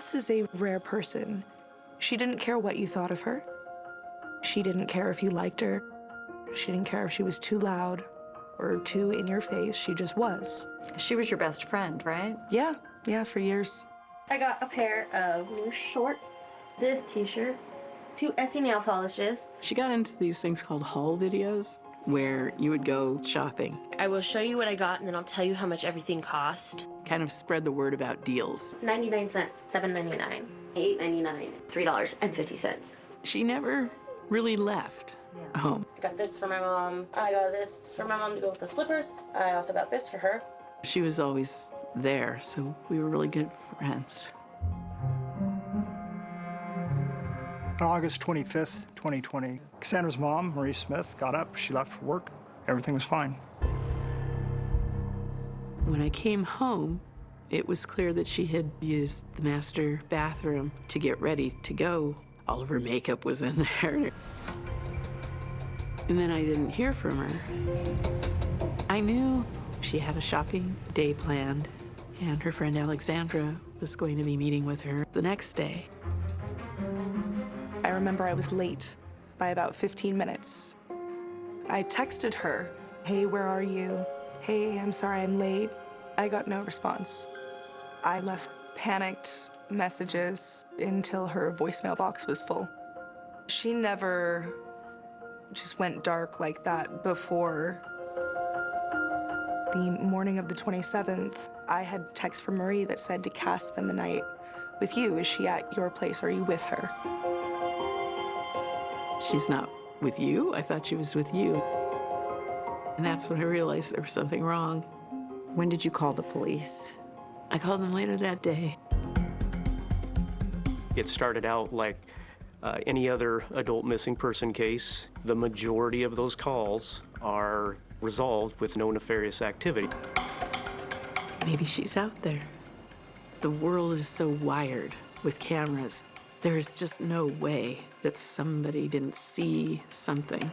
Cass is a rare person. She didn't care what you thought of her. She didn't care if you liked her. She didn't care if she was too loud or too in your face. She just was. She was your best friend, right? Yeah, for years. I got a pair of new shorts, this t-shirt, 2 Essie nail polishes. She got into these things called haul videos, where you would go shopping. I will show you what I got, and then I'll tell you how much everything cost. Kind of spread the word about deals. 99 cents, $7.99, $8.99, $3.50. She never really left home. I got this for my mom. I got this for my mom to go with the slippers. I also got this for her. She was always there, so we were really good friends. On August 25th, 2020, Cassandra's mom, Marie Smith, got up. She left for work. Everything was fine. When I came home, it was clear that she had used the master bathroom to get ready to go. All of her makeup was in there. And then I didn't hear from her. I knew she had a shopping day planned, and her friend Alexandra was going to be meeting with her the next day. I remember I was late by about 15 minutes. I texted her, "Hey, where are you? Hey, I'm sorry I'm late." I got no response. I left panicked messages until her voicemail box was full. She never just went dark like that before. The morning of the 27th, I had text from Marie that said, "Did Cass spend the night with you? Is she at your place? Are you with her?" She's not with you? I thought she was with you. And that's when I realized there was something wrong. When did you call the police? I called them later that day. It started out like any other adult missing person case. The majority of those calls are resolved with no nefarious activity. Maybe she's out there. The world is so wired with cameras. There's just no way that somebody didn't see something.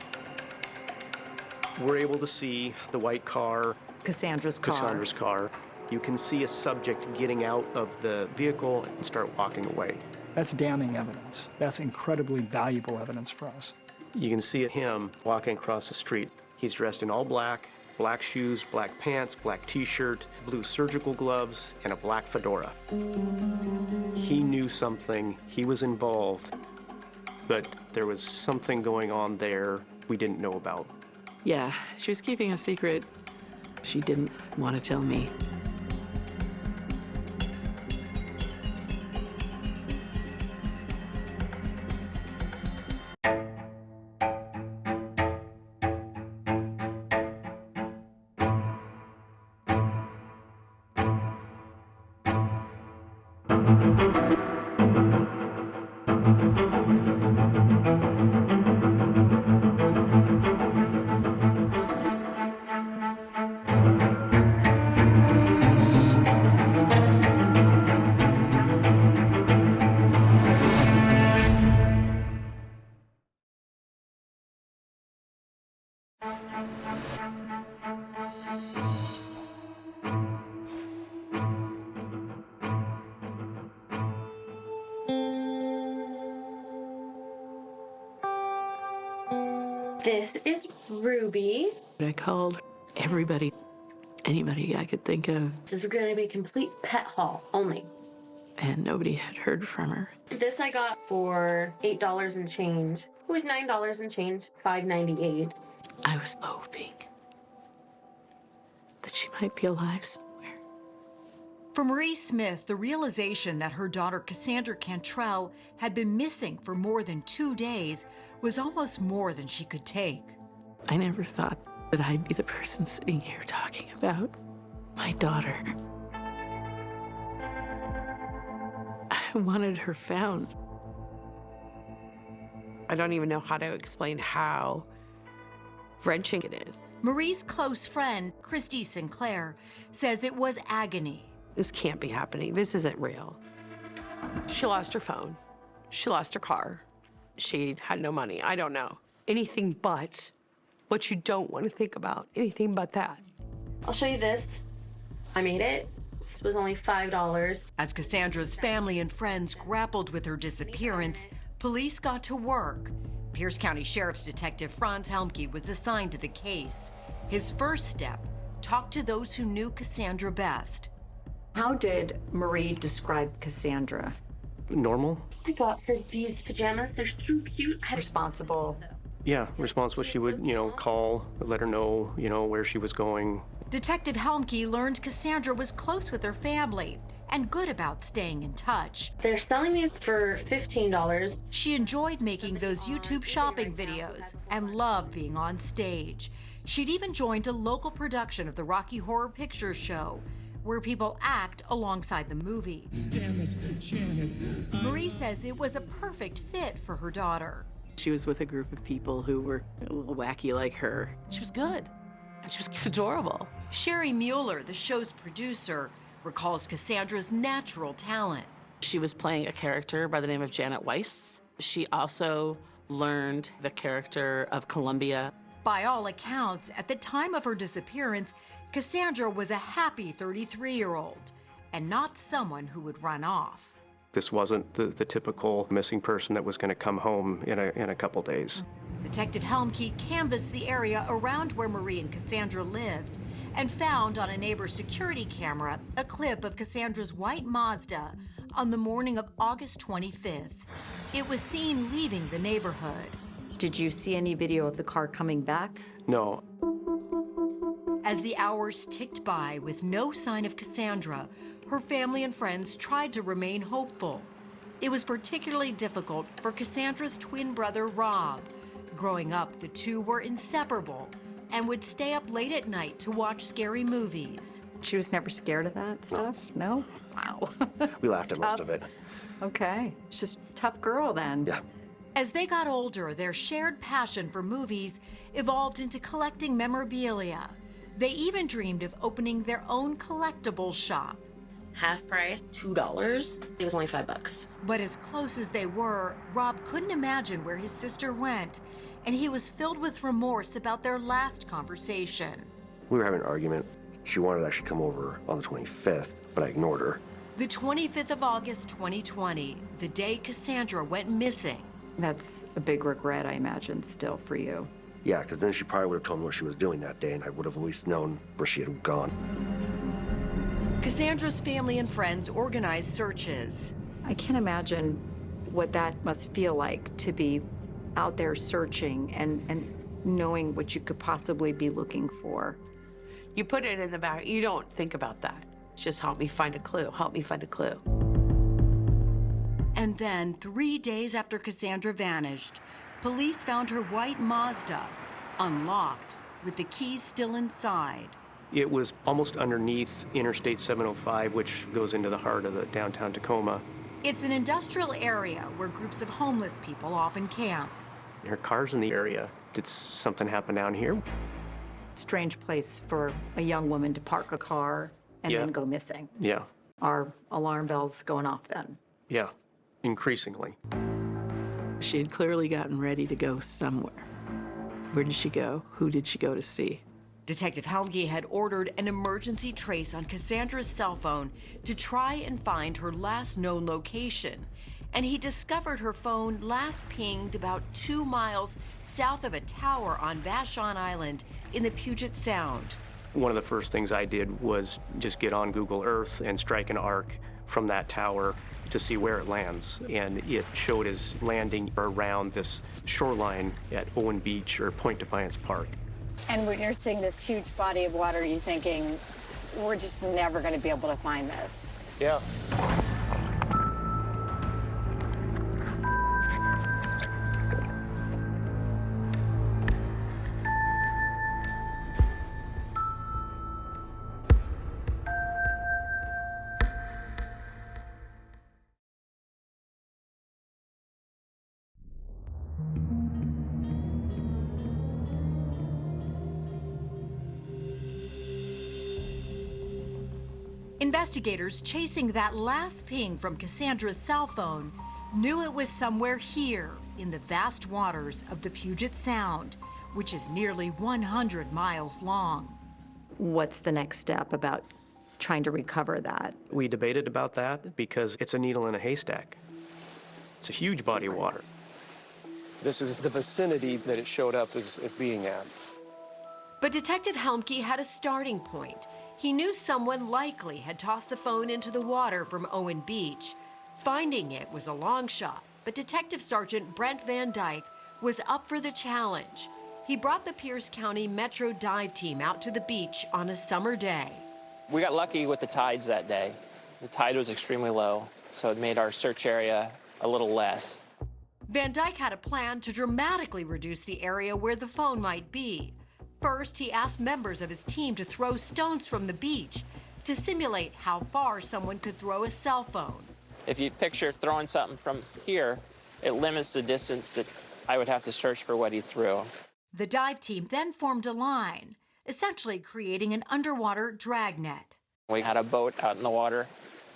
We're able to see the white car, Cassandra's car. Cassandra's car. You can see a subject getting out of the vehicle and start walking away. That's damning evidence. That's incredibly valuable evidence for us. You can see him walking across the street. He's dressed in all black, black shoes, black pants, black t-shirt, blue surgical gloves, and a black fedora. He knew something, he was involved, but there was something going on there we didn't know about. Yeah, she was keeping a secret. She didn't want to tell me. This is Ruby. I called everybody, anybody I could think of, This is going to be a complete pet haul only. and nobody had heard from her. This I got for $8 and change. It was $9 and change, $5.98. I was hoping that she might be alive somewhere. For Marie Smith, the realization that her daughter Kassanndra Cantrell had been missing for more than 2 days was almost more than she could take. I never thought that I'd be the person sitting here talking about my daughter. I wanted her found. I don't even know how to explain how wrenching it is. Marie's close friend, Christy Sinclair, says it was agony. This can't be happening. This isn't real. She lost her phone. She lost her car. She had no money. I don't know. Anything but what you don't want to think about. Anything but that. I'll show you this. I made it was only $5. As Kassandra's family and friends grappled with her disappearance, police got to work. Pierce County Sheriff's Detective Franz Helmke was assigned to the case. His first step, talk to those who knew Kassanndra best. How did Marie describe Kassanndra? Normal? I got her these pajamas. They're so cute. Responsible? Yeah, responsible. She would, call, let her know, where she was going. Detective Helmke learned Kassanndra was close with her family and good about staying in touch. They're selling these for $15. She enjoyed making those YouTube shopping videos and loved being on stage. She'd even joined a local production of the Rocky Horror Picture Show, where people act alongside the movie. Marie says it was a perfect fit for her daughter. She was with a group of people who were a little wacky like her. She was good, and she was adorable. Sherry Mueller, the show's producer, recalls Cassandra's natural talent. She was playing a character by the name of Janet Weiss. She also learned the character of Columbia. By all accounts, at the time of her disappearance, Kassanndra was a happy 33-year-old and not someone who would run off. This wasn't the typical missing person that was going to come home in a couple days. Detective Helmke canvassed the area around where Marie and Kassanndra lived and found on a neighbor's security camera a clip of Cassandra's white Mazda on the morning of August 25th. It was seen leaving the neighborhood. Did you see any video of the car coming back? No. As the hours ticked by with no sign of Kassanndra, her family and friends tried to remain hopeful. It was particularly difficult for Cassandra's twin brother, Rob. Growing up, the two were inseparable and would stay up late at night to watch scary movies. She was never scared of that stuff? No? Wow. We laughed at most Tough. of it. Okay. She's just a tough girl then. Yeah. As they got older, their shared passion for movies evolved into collecting memorabilia. They even dreamed of opening their own collectibles shop. Half price, $2. It was only $5. But as close as they were, Rob couldn't imagine where his sister went, and he was filled with remorse about their last conversation. We were having an argument. She wanted to actually come over on the 25th, but I ignored her. The 25th of August, 2020, the day Kassanndra went missing. That's a big regret, I imagine, still for you. Yeah, because then she probably would have told me what she was doing that day, and I would have at least known where she had gone. Cassandra's family and friends organized searches. I can't imagine what that must feel like to be out there searching and knowing what you could possibly be looking for. You put it in the back, you don't think about that. It's just help me find a clue, help me find a clue. And then, 3 days after Kassanndra vanished, police found her white Mazda, unlocked, with the keys still inside. It was almost underneath Interstate 705, which goes into the heart of the downtown Tacoma. It's an industrial area where groups of homeless people often camp. There are cars in the area. Did something happen down here? Strange place for a young woman to park a car and Yeah. then go missing. Yeah, Are alarm bells going off then? yeah, increasingly. She had clearly gotten ready to go somewhere. Where did she go? Who did she go to see? Detective Helmke had ordered an emergency trace on Cassandra's cell phone to try and find her last known location. And he discovered her phone last pinged about 2 miles south of a tower on Vashon Island in the Puget Sound. One of the first things I did was just get on Google Earth and strike an arc from that tower to see where it lands. And it showed as landing around this shoreline at Owen Beach or Point Defiance Park. And when you're seeing this huge body of water, you're thinking, we're just never going to be able to find this. Yeah. Investigators chasing that last ping from Cassandra's cell phone knew it was somewhere here in the vast waters of the Puget Sound, which is nearly 100 miles long. What's the next step about trying to recover that? We debated about that because it's a needle in a haystack. It's a huge body of water. This is the vicinity that it showed up as being at. But Detective Helmke had a starting point. He knew someone likely had tossed the phone into the water from Owen Beach. Finding it was a long shot, but Detective Sergeant Brent Van Dyke was up for the challenge. He brought the Pierce County Metro dive team out to the beach on a summer day. We got lucky with the tides that day. The tide was extremely low, so it made our search area a little less. Van Dyke had a plan to dramatically reduce the area where the phone might be. First, he asked members of his team to throw stones from the beach to simulate how far someone could throw a cell phone. If you picture throwing something from here, it limits the distance that I would have to search for what he threw. The dive team then formed a line, essentially creating an underwater dragnet. We had a boat out in the water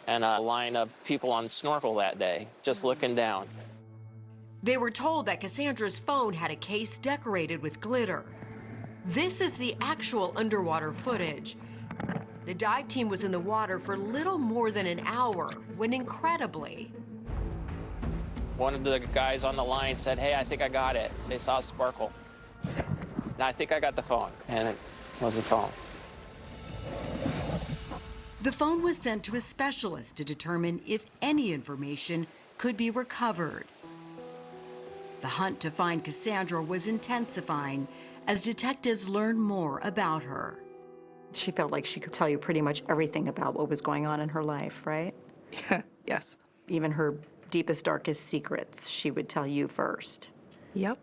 and a line of people on snorkel that day, just looking down. They were told that Kassandra's phone had a case decorated with glitter. This is the actual underwater footage. The dive team was in the water for little more than an hour when, incredibly, One of the guys on the line said, "Hey, I think I got it." They saw a sparkle. And I think I got the phone, and it was the phone. the phone was sent to a specialist to determine if any information could be recovered. The hunt to find Kassanndra was intensifying as detectives learned more about her. She felt like she could tell you pretty much everything about what was going on in her life, right? Yes. Even her deepest, darkest secrets, she would tell you first. Yep.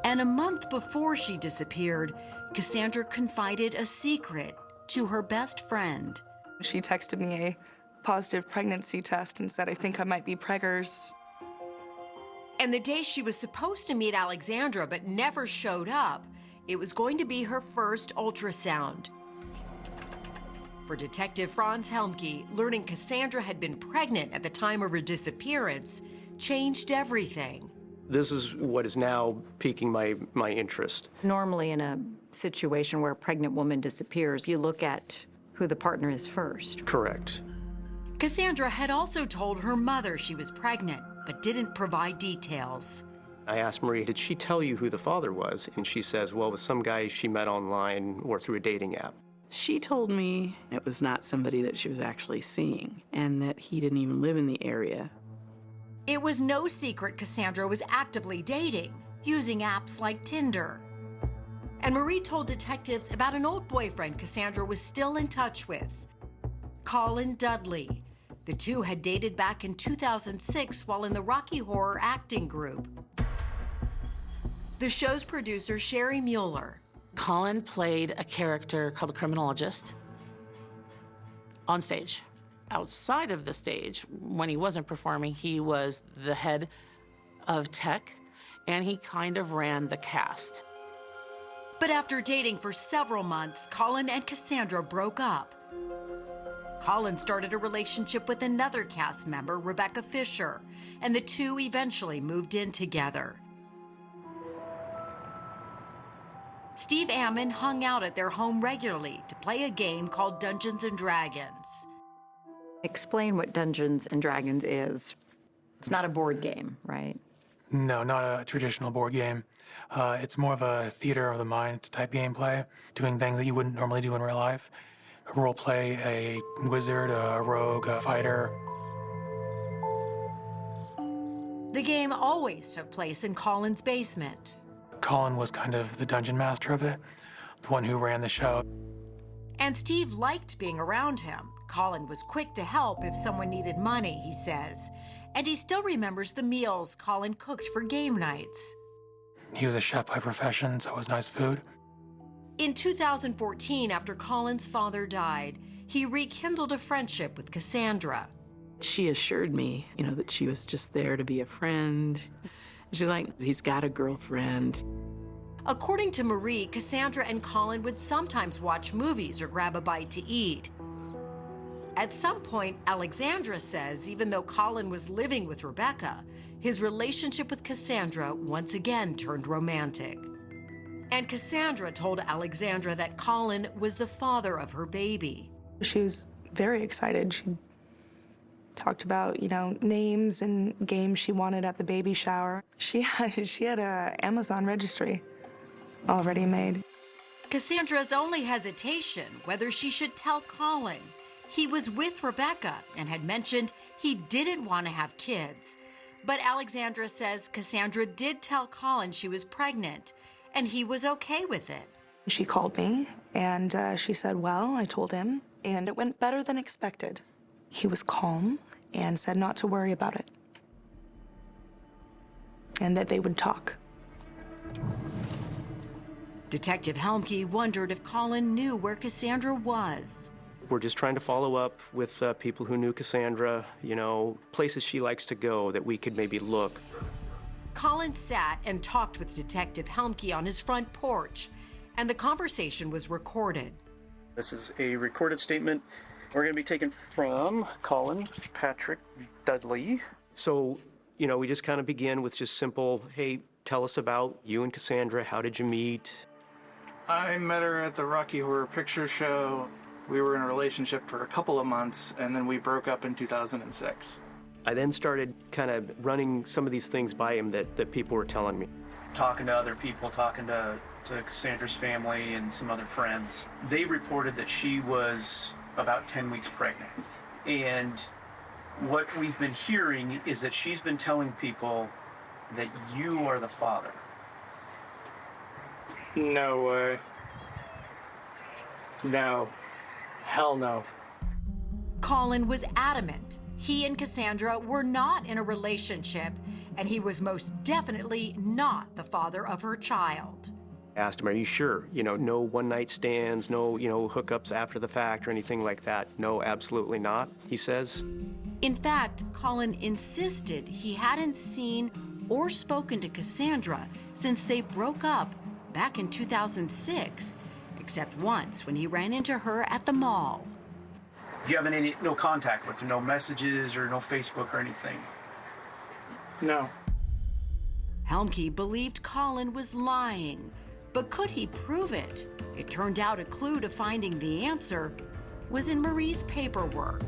And a month before she disappeared, Kassanndra confided a secret to her best friend. She texted me a positive pregnancy test and said, I think I might be preggers. And the day she was supposed to meet Alexandra but never showed up, it was going to be her first ultrasound. For Detective Franz Helmke, learning Kassanndra had been pregnant at the time of her disappearance changed everything. This is what is now piquing my interest. Normally in a situation where a pregnant woman disappears, you look at who the partner is first. Correct. Kassanndra had also told her mother she was pregnant, but didn't provide details. I asked Marie, did she tell you who the father was? And she says, well, it was some guy she met online or through a dating app. She told me it was not somebody that she was actually seeing and that he didn't even live in the area. It was no secret Kassanndra was actively dating, using apps like Tinder. And Marie told detectives about an old boyfriend Kassanndra was still in touch with, Colin Dudley. The two had dated back in 2006 while in the Rocky Horror acting group. The show's producer, Sherry Mueller. Colin played a character called the criminologist on stage. Outside of the stage, when he wasn't performing, he was the head of tech, and he kind of ran the cast. But after dating for several months, Colin and Kassanndra broke up. Colin started a relationship with another cast member, Rebecca Fisher, and the two eventually moved in together. Steve Ammon hung out at their home regularly to play a game called Dungeons & Dragons. Explain what Dungeons & Dragons is. It's not a board game, right? No, not a traditional board game. It's more of a theater of the mind type gameplay, doing things that you wouldn't normally do in real life. Role play a wizard, a rogue, a fighter. The game always took place in Colin's basement. Colin was kind of the dungeon master of it, the one who ran the show. And Steve liked being around him. Colin was quick to help if someone needed money, he says. And he still remembers the meals Colin cooked for game nights. He was a chef by profession, so it was nice food. In 2014, after Colin's father died, he rekindled a friendship with Kassanndra. She assured me, that she was just there to be a friend. She's like, he's got a girlfriend. According to Marie, Kassanndra and Colin would sometimes watch movies or grab a bite to eat. At some point, Alexandra says, even though Colin was living with Rebecca, his relationship with Kassanndra once again turned romantic. And Kassanndra told Alexandra that Colin was the father of her baby. She was very excited. She talked about, names and games she wanted at the baby shower. She had a Amazon registry already made. Cassandra's only hesitation whether she should tell Colin. He was with Rebecca and had mentioned he didn't want to have kids. But Alexandra says Kassanndra did tell Colin she was pregnant, and he was okay with it. She called me, and she said, well, I told him, and it went better than expected. He was calm and said not to worry about it, and that they would talk. Detective Helmke wondered if Colin knew where Kassanndra was. We're just trying to follow up with people who knew Kassanndra, places she likes to go that we could maybe look. Colin sat and talked with Detective Helmke on his front porch, and the conversation was recorded. This is a recorded statement. We're going to be taken from Colin Patrick Dudley. So, we just kind of begin with just simple, hey, tell us about you and Kassanndra. How did you meet? I met her at the Rocky Horror Picture Show. We were in a relationship for a couple of months, and then we broke up in 2006. I then started kind of running some of these things by him that people were telling me. Talking to other people, talking to Cassandra's family and some other friends. They reported that she was about 10 weeks pregnant. And what we've been hearing is that she's been telling people that you are the father. No way. No. Hell no. Colin was adamant he and Kassanndra were not in a relationship, and he was most definitely not the father of her child. I asked him, are you sure? No one-night stands, no, hookups after the fact or anything like that. No, absolutely not, he says. In fact, Colin insisted he hadn't seen or spoken to Kassanndra since they broke up back in 2006, except once when he ran into her at the mall. You have no contact with her, no messages or no Facebook or anything? No. Helmke believed Colin was lying, but could he prove it? It turned out a clue to finding the answer was in Marie's paperwork.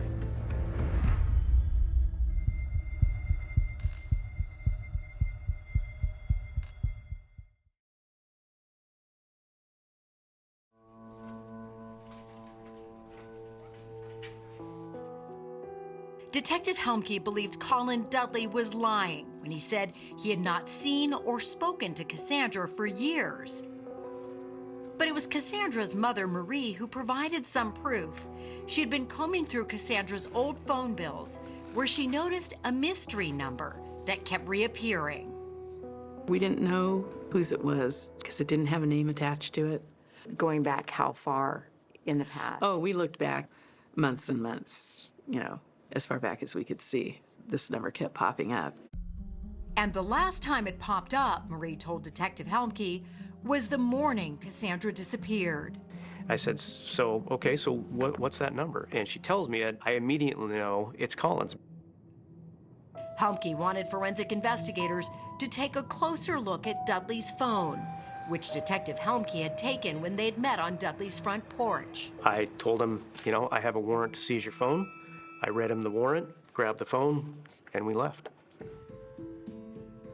Detective Helmke believed Colin Dudley was lying when he said he had not seen or spoken to Kassanndra for years. But it was Cassandra's mother, Marie, who provided some proof. She had been combing through Cassandra's old phone bills, where she noticed a mystery number that kept reappearing. We didn't know whose it was because it didn't have a name attached to it. Going back how far in the past? Oh, we looked back months and months, as far back as we could see. This number kept popping up. And the last time it popped up, Marie told Detective Helmke, was the morning Kassanndra disappeared. I said, so what's that number? And she tells me, I immediately know it's Colin's. Helmke wanted forensic investigators to take a closer look at Dudley's phone, which Detective Helmke had taken when they'd met on Dudley's front porch. I told him, I have a warrant to seize your phone. I read him the warrant, grabbed the phone, and we left.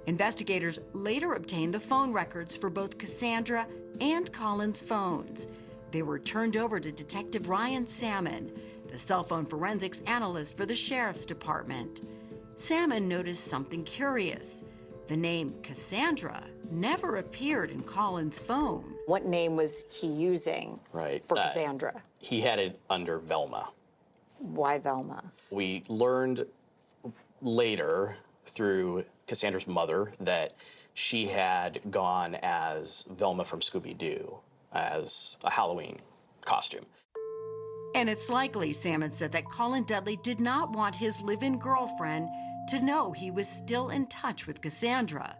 Investigators later obtained the phone records for both Kassanndra and Colin's phones. They were turned over to Detective Ryan Salmon, the cell phone forensics analyst for the Sheriff's Department. Salmon noticed something curious. The name Kassanndra never appeared in Colin's phone. What name was he using for Kassanndra? He had it under Velma. Why Velma? We learned later through Cassandra's mother that she had gone as Velma from Scooby-Doo as a Halloween costume. And it's likely, Salmon said, that Colin Dudley did not want his live-in girlfriend to know he was still in touch with Kassanndra.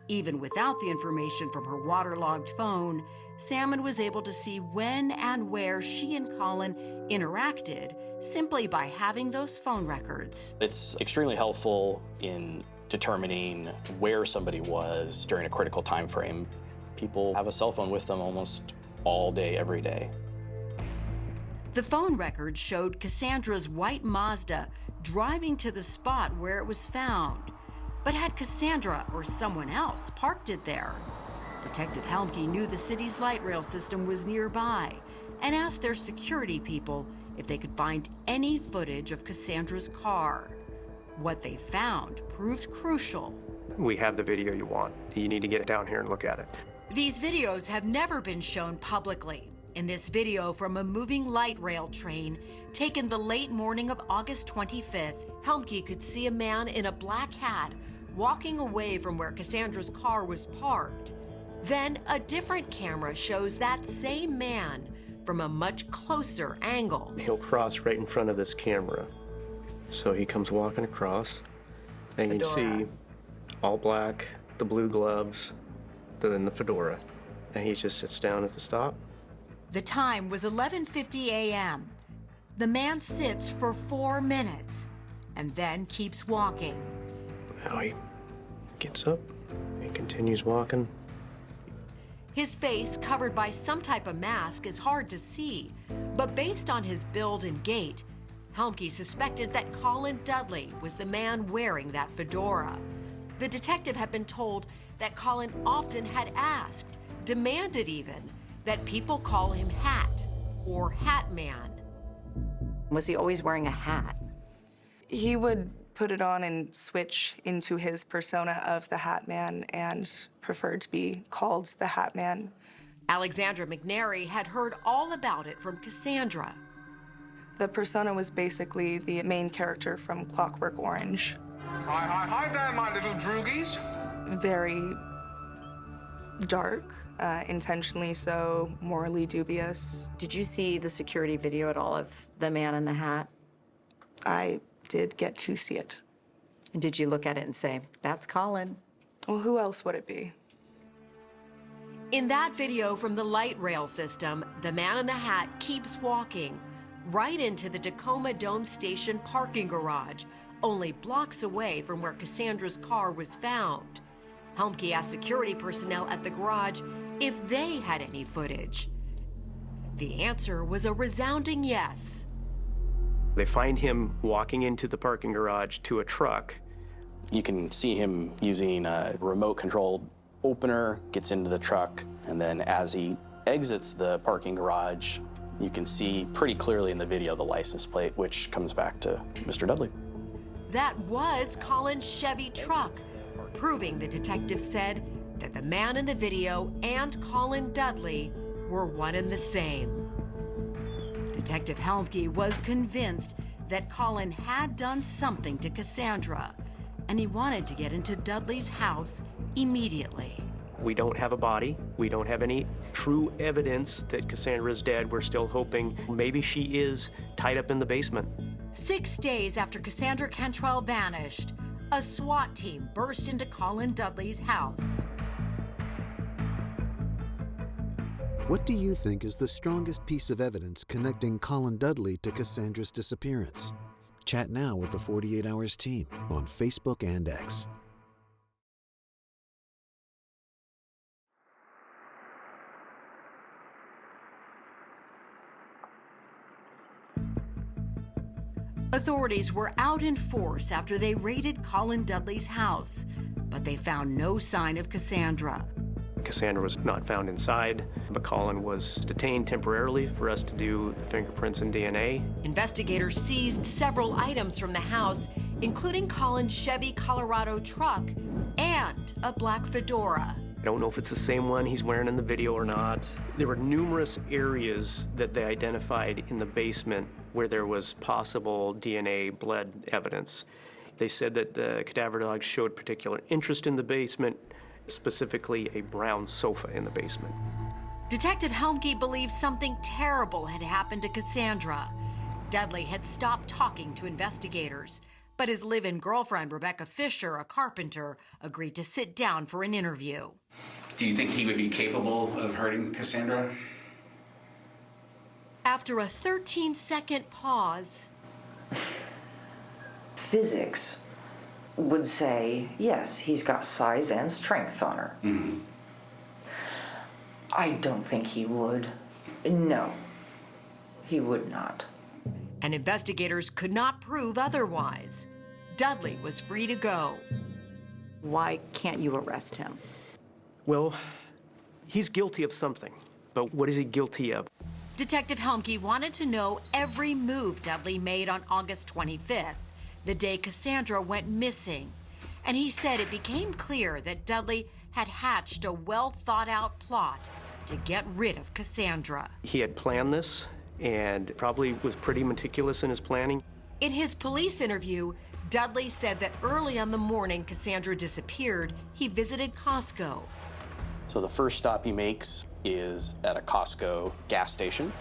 Even without the information from her waterlogged phone, Salmon was able to see when and where she and Colin interacted simply by having those phone records. It's extremely helpful in determining where somebody was during a critical time frame. People have a cell phone with them almost all day, every day. The phone records showed Kassandra's white Mazda driving to the spot where it was found. But had Kassanndra or someone else parked it there? Detective Helmke knew the city's light rail system was nearby and asked their security people if they could find any footage of Kassandra's car. What they found proved crucial. We have the video you want. You need to get it down here and look at it. These videos have never been shown publicly. In this video from a moving light rail train taken the late morning of August 25th, Helmke could see a man in a black hat walking away from where Kassandra's car was parked. Then a different camera shows that same man from a much closer angle. He'll cross right in front of this camera. So he comes walking across, and you see all black, the blue gloves, then the fedora, and he just sits down at the stop. The time was 11:50 a.m. The man sits for 4 minutes and then keeps walking. Now he gets up and continues walking. His face, covered by some type of mask, is hard to see, but based on his build and gait, Helmke suspected that Colin Dudley was the man wearing that fedora. The detective had been told that Colin often had asked, demanded even, that people call him Hat or Hat Man. Was he always wearing a hat? He would put it on and switch into his persona of the Hat Man and preferred to be called the Hat Man. Alexandra McNary had heard all about it from Kassanndra. The persona was basically the main character from Clockwork Orange. Hi there, my little droogies. Very dark, intentionally so, morally dubious. Did you see the security video at all of the man in the hat? I did get to see it. And did you look at it and say, that's Colin? Well, who else would it be? In that video from the light rail system, the man in the hat keeps walking right into the Tacoma Dome Station parking garage, only blocks away from where Kassandra's car was found. Helmke asked security personnel at the garage if they had any footage. The answer was a resounding yes. They find him walking into the parking garage to a truck. You can see him using a remote-controlled opener, gets into the truck, and then as he exits the parking garage, you can see pretty clearly in the video the license plate, which comes back to Mr. Dudley. That was Colin's Chevy truck, proving the detective said that the man in the video and Colin Dudley were one and the same. Detective Helmke was convinced that Colin had done something to Kassanndra, and he wanted to get into Dudley's house immediately. We don't have a body. We don't have any true evidence that Kassandra's dead. We're still hoping maybe she is tied up in the basement. 6 days after Kassanndra Cantrell vanished, a SWAT team burst into Colin Dudley's house. What do you think is the strongest piece of evidence connecting Colin Dudley to Kassandra's disappearance? Chat now with the 48 Hours team on Facebook and X. Authorities were out in force after they raided Colin Dudley's house, but they found no sign of Kassanndra. Kassanndra was not found inside, but Colin was detained temporarily for us to do the fingerprints and DNA. Investigators seized several items from the house, including Colin's Chevy Colorado truck and a black fedora. I don't know if it's the same one he's wearing in the video or not. There were numerous areas that they identified in the basement where there was possible DNA blood evidence. They said that the cadaver dogs showed particular interest in the basement, specifically a brown sofa in the basement. Detective Helmke believes something terrible had happened to Kassanndra. Dudley had stopped talking to investigators, but his live-in girlfriend, Rebecca Fisher, a carpenter, agreed to sit down for an interview. Do you think he would be capable of hurting Kassanndra? After a 13-second pause, Physics would say, yes, he's got size and strength on her. Mm-hmm. I don't think he would. No, he would not. And investigators could not prove otherwise. Dudley was free to go. Why can't you arrest him? Well, he's guilty of something, but what is he guilty of? Detective Helmke wanted to know every move Dudley made on August 25th, the day Kassanndra went missing. And he said it became clear that Dudley had hatched a well-thought-out plot to get rid of Kassanndra. He had planned this and probably was pretty meticulous in his planning. In his police interview, Dudley said that early on the morning Kassanndra disappeared, he visited Costco. So the first stop he makes is at a Costco gas station.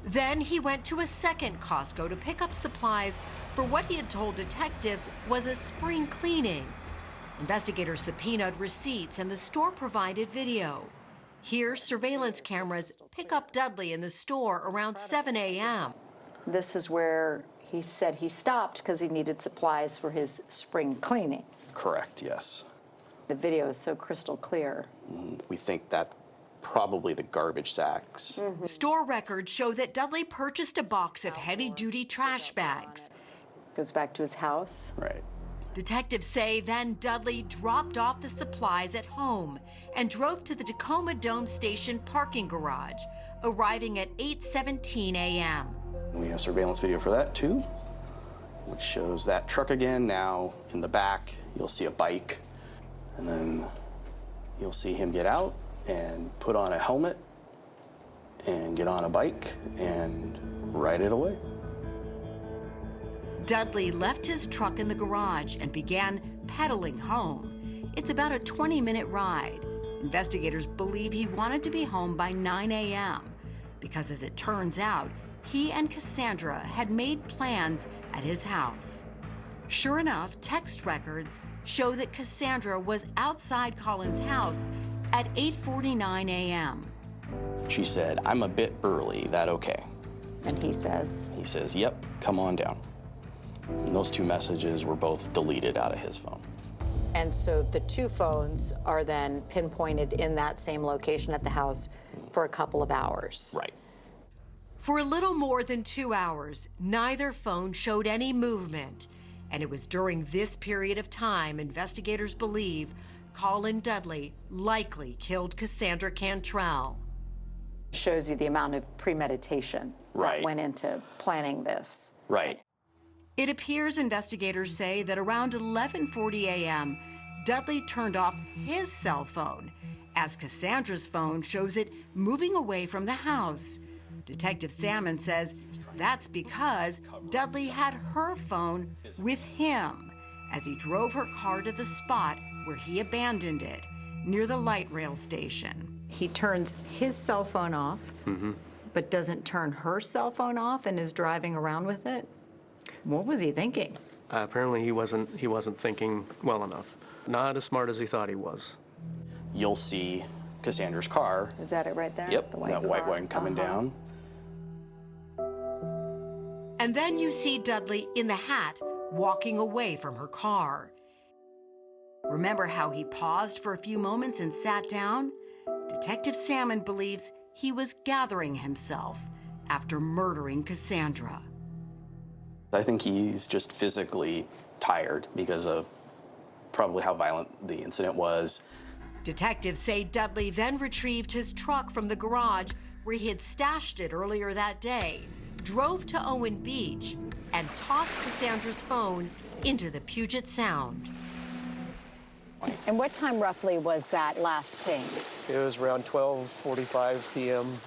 Then he went to a second Costco to pick up supplies for what he had told detectives was a spring cleaning. Investigators subpoenaed receipts and the store provided video. Here, surveillance cameras pick up Dudley in the store around 7 a.m. This is where he said he stopped because he needed supplies for his spring cleaning. Correct, yes. The video is so crystal clear. We think that probably the garbage sacks. Store records show that Dudley purchased a box of heavy-duty trash bags. Goes back to his house. Right. Detectives say then Dudley dropped off the supplies at home and drove to the Tacoma Dome Station parking garage, arriving at 8:17 a.m. We have surveillance video for that too, which shows that truck again. Now in the back, you'll see a bike, and then you'll see him get out and put on a helmet and get on a bike and ride it away. Dudley left his truck in the garage and began pedaling home. It's about a 20-minute ride. Investigators believe he wanted to be home by 9 a.m. because, as it turns out, he and Kassanndra had made plans at his house. Sure enough, text records show that Kassanndra was outside Colin's house at 8:49 a.m. She said, "I'm a bit early, that okay?" And he says? He says, "Yep, come on down." And those two messages were both deleted out of his phone. And so the two phones are then pinpointed in that same location at the house for a couple of hours. Right. For a little more than 2 hours, neither phone showed any movement. And it was during this period of time investigators believe Colin Dudley likely killed Kassanndra Cantrell. Shows you the amount of premeditation that went into planning this. Right. It appears investigators say that around 11:40 a.m., Dudley turned off his cell phone, as Cassandra's phone shows it moving away from the house. Detective Salmon says that's because Dudley had her phone with him as he drove her car to the spot where he abandoned it, near the light rail station. He turns his cell phone off, but doesn't turn her cell phone off and is driving around with it? What was he thinking? Apparently he wasn't thinking well enough. Not as smart as he thought he was. You'll see Cassandra's car. Is that it right there? Yep, The white that white car? one coming down. And then you see Dudley in the hat walking away from her car. Remember how he paused for a few moments and sat down? Detective Salmon believes he was gathering himself after murdering Kassanndra. I think he's just physically tired because of probably how violent the incident was. Detectives say Dudley then retrieved his truck from the garage where he had stashed it earlier that day, drove to Owen Beach, and tossed Cassandra's phone into the Puget Sound. And what time roughly was that last ping? It was around 12:45 p.m.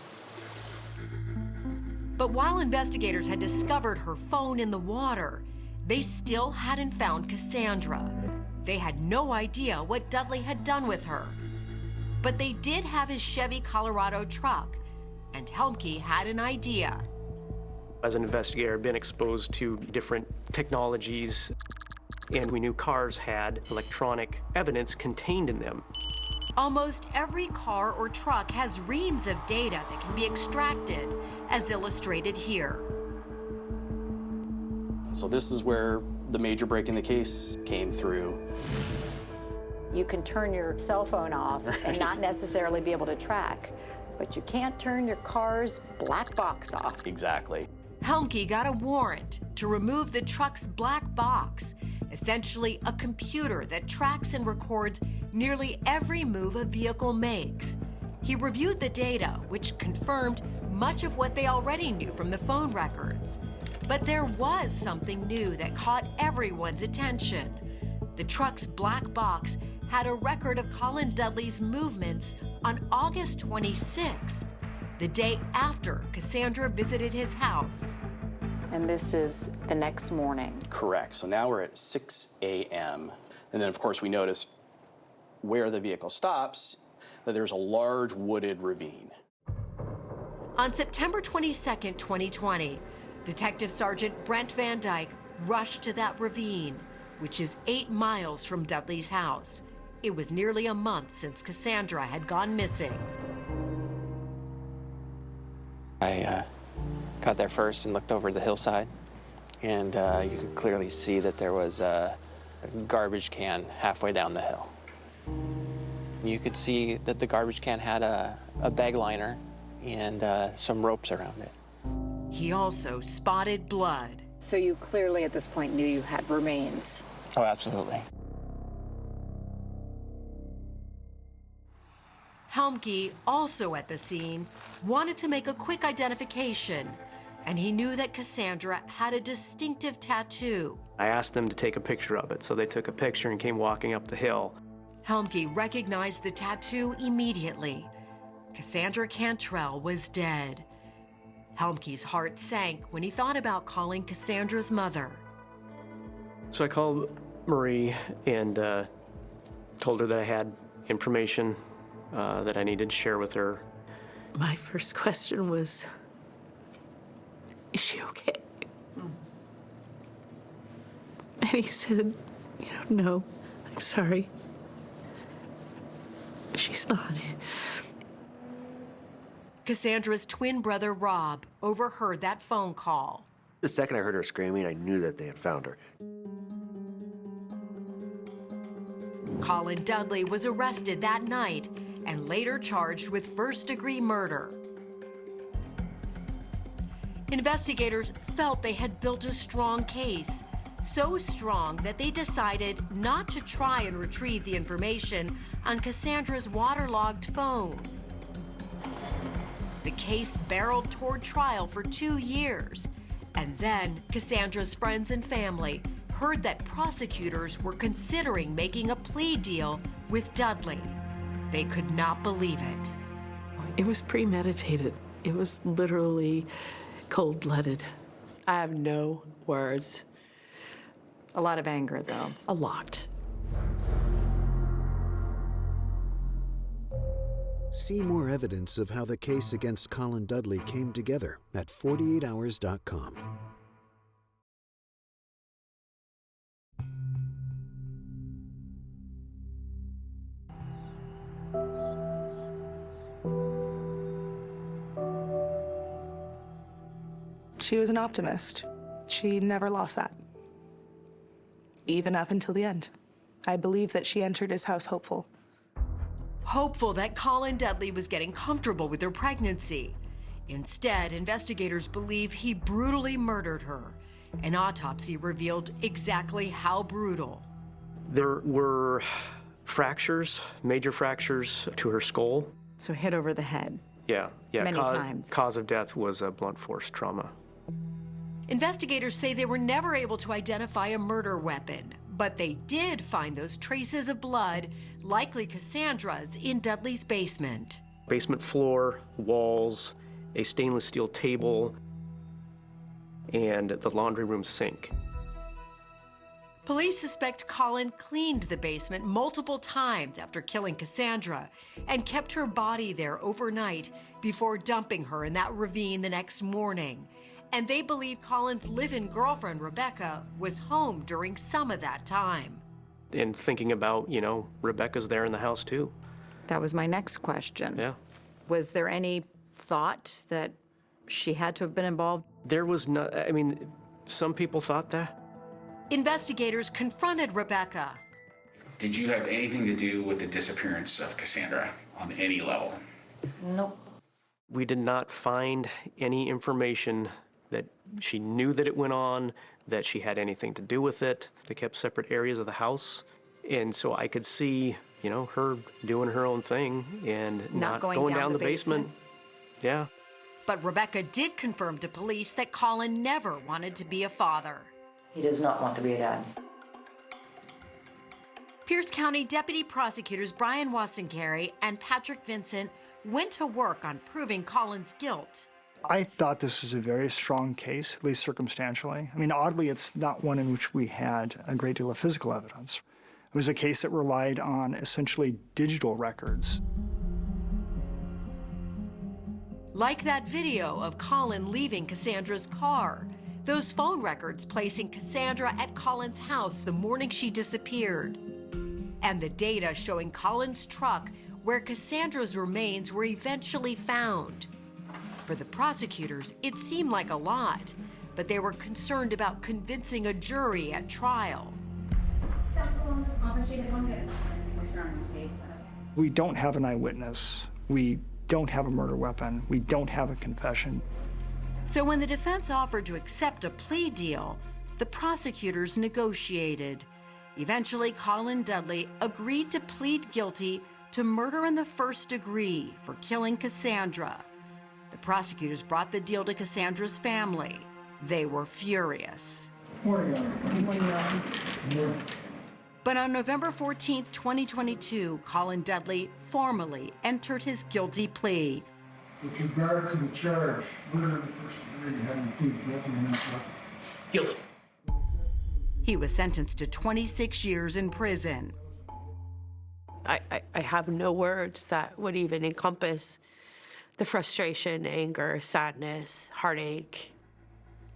But while investigators had discovered her phone in the water, they still hadn't found Kassanndra. They had no idea what Dudley had done with her. But they did have his Chevy Colorado truck, and Helmke had an idea. As an investigator, I've been exposed to different technologies, and we knew cars had electronic evidence contained in them. Almost every car or truck has reams of data that can be extracted, as illustrated here. So this is where the major break in the case came through. You can turn your cell phone off and not necessarily be able to track, but you can't turn your car's black box off. Exactly. Helmke got a warrant to remove the truck's black box, essentially a computer that tracks and records nearly every move a vehicle makes. He reviewed the data, which confirmed much of what they already knew from the phone records. But there was something new that caught everyone's attention. The truck's black box had a record of Colin Dudley's movements on August 26th, the day after Kassanndra visited his house. And this is the next morning. Correct. So now we're at 6 a.m. And then, of course, we noticed where the vehicle stops, that there's a large wooded ravine. On September 22nd, 2020, Detective Sergeant Brent Van Dyke rushed to that ravine, which is 8 miles from Dudley's house. It was nearly a month since Kassanndra had gone missing. I got there first and looked over the hillside, and you could clearly see that there was a garbage can halfway down the hill. You could see that the garbage can had a bag liner and some ropes around it. He also spotted blood. So you clearly at this point knew you had remains. Oh, absolutely. Helmke, also at the scene, wanted to make a quick identification, and he knew that Kassanndra had a distinctive tattoo. I asked them to take a picture of it, so they took a picture and came walking up the hill. Helmke recognized the tattoo immediately. Kassanndra Cantrell was dead. Helmke's heart sank when he thought about calling Kassandra's mother. So I called Marie and told her that I had information that I needed to share with her. My first question was, is she okay? And he said, no, I'm sorry. She's not. Kassandra's twin brother, Rob, overheard that phone call. The second I heard her screaming, I knew that they had found her. Colin Dudley was arrested that night and later charged with first-degree murder. Investigators felt they had built a strong case, so strong that they decided not to try and retrieve the information on Kassandra's waterlogged phone. The case barreled toward trial for 2 years, and then Kassandra's friends and family heard that prosecutors were considering making a plea deal with Dudley. They could not believe it. It was premeditated. It was literally cold-blooded. I have no words. A lot of anger, though. A lot. See more evidence of how the case against Colin Dudley came together at 48hours.com. She was an optimist. She never lost that. Even up until the end. I believe that she entered his house hopeful. Hopeful that Colin Dudley was getting comfortable with her pregnancy. Instead, investigators believe he brutally murdered her. An autopsy revealed exactly how brutal. There were fractures, major fractures to her skull. So hit over the head. Yeah. Many times. Cause of death was a blunt force trauma. Investigators say they were never able to identify a murder weapon, but they did find those traces of blood, likely Kassandra's, in Dudley's basement. Basement floor, walls, a stainless steel table, and the laundry room sink. Police suspect Colin cleaned the basement multiple times after killing Kassanndra and kept her body there overnight before dumping her in that ravine the next morning. And they believe Colin's live-in girlfriend, Rebecca, was home during some of that time. And thinking about, Rebecca's there in the house too. That was my next question. Yeah. Was there any thought that she had to have been involved? There was no, some people thought that. Investigators confronted Rebecca. Did you have anything to do with the disappearance of Kassanndra on any level? Nope. We did not find any information that she knew that it went on, that she had anything to do with it. They kept separate areas of the house. And so I could see, you know, her doing her own thing and not going down the basement. Yeah. But Rebecca did confirm to police that Colin never wanted to be a father. He does not want to be a dad. Pierce County Deputy Prosecutors Brian Wassenkary and Patrick Vincent went to work on proving Colin's guilt. I thought this was a very strong case, at least circumstantially. I mean, oddly, it's not one in which we had a great deal of physical evidence. It was a case that relied on essentially digital records. Like that video of Colin leaving Cassandra's car, those phone records placing Kassanndra at Colin's house the morning she disappeared, and the data showing Colin's truck where Cassandra's remains were eventually found. For the prosecutors, it seemed like a lot, but they were concerned about convincing a jury at trial. We don't have an eyewitness. We don't have a murder weapon. We don't have a confession. So when the defense offered to accept a plea deal, the prosecutors negotiated. Eventually, Colin Dudley agreed to plead guilty to murder in the first degree for killing Kassanndra. The prosecutors brought the deal to Cassandra's family. They were furious. But on November 14, 2022, Colin Dudley formally entered his guilty plea. With regard to the charge, murder in the first degree, having pleaded guilty and not guilty. Guilty. He was sentenced to 26 years in prison. I have no words that would even encompass the frustration, anger, sadness, heartache.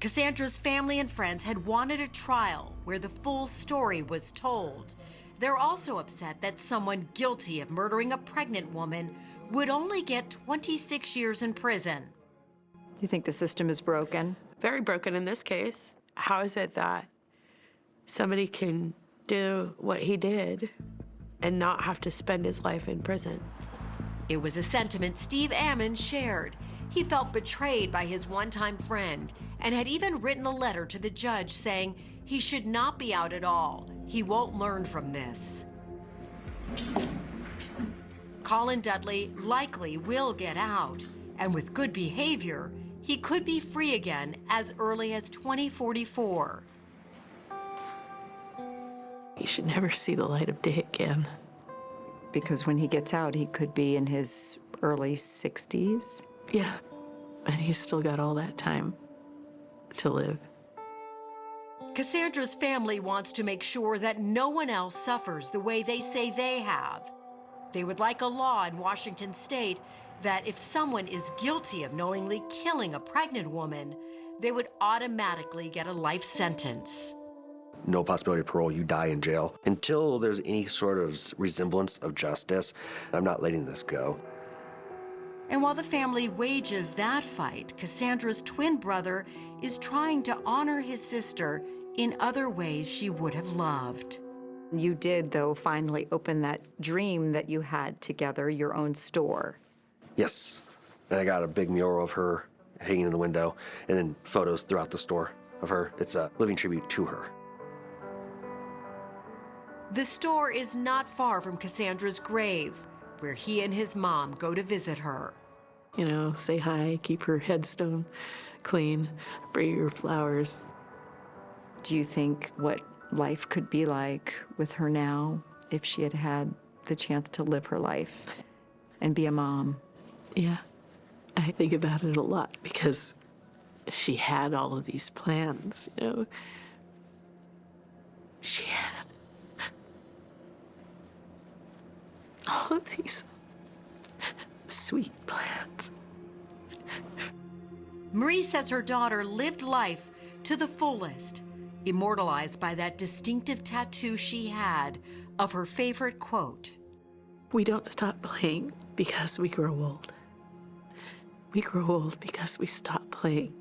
Cassandra's family and friends had wanted a trial where the full story was told. They're also upset that someone guilty of murdering a pregnant woman would only get 26 years in prison. You think the system is broken? Very broken in this case. How is it that somebody can do what he did and not have to spend his life in prison? It was a sentiment Steve Ammon shared. He felt betrayed by his one-time friend and had even written a letter to the judge saying he should not be out at all. He won't learn from this. Colin Dudley likely will get out, and with good behavior, he could be free again as early as 2044. He should never see the light of day again. Because when he gets out, he could be in his early 60s. Yeah, and he's still got all that time to live. Cassandra's family wants to make sure that no one else suffers the way they say they have. They would like a law in Washington state that if someone is guilty of knowingly killing a pregnant woman, they would automatically get a life sentence. No possibility of parole, you die in jail. Until there's any sort of resemblance of justice, I'm not letting this go. And while the family wages that fight, Cassandra's twin brother is trying to honor his sister in other ways she would have loved. You did, though, finally open that dream that you had together, your own store. Yes, and I got a big mural of her hanging in the window, and then photos throughout the store of her. It's a living tribute to her. The store is not far from Cassandra's grave, where he and his mom go to visit her. You know, say hi, keep her headstone clean, bring her flowers. Do you think what life could be like with her now if she had had the chance to live her life and be a mom? Yeah, I think about it a lot because she had all of these plans, you know. She had all of these sweet plans. Marie says her daughter lived life to the fullest, immortalized by that distinctive tattoo she had of her favorite quote. We don't stop playing because we grow old. We grow old because we stop playing.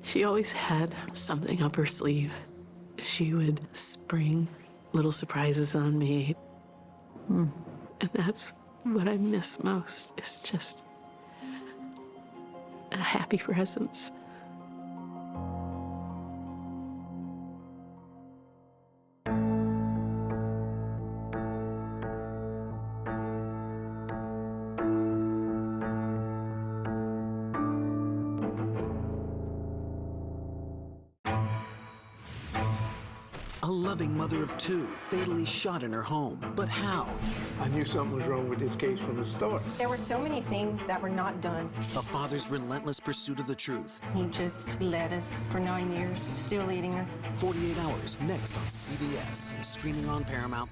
She always had something up her sleeve, She would spring little surprises on me. And that's what I miss most, is just a happy presence. A loving mother of two, fatally shot in her home. But how? I knew something was wrong with this case from the start. There were so many things that were not done. A father's relentless pursuit of the truth. He just led us for 9 years, still leading us. 48 Hours, next on CBS, streaming on Paramount+.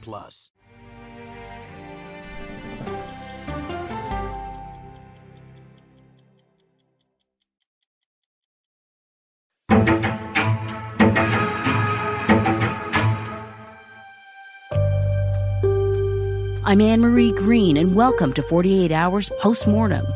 I'm Anne-Marie Green, and welcome to 48 Hours Post-mortem.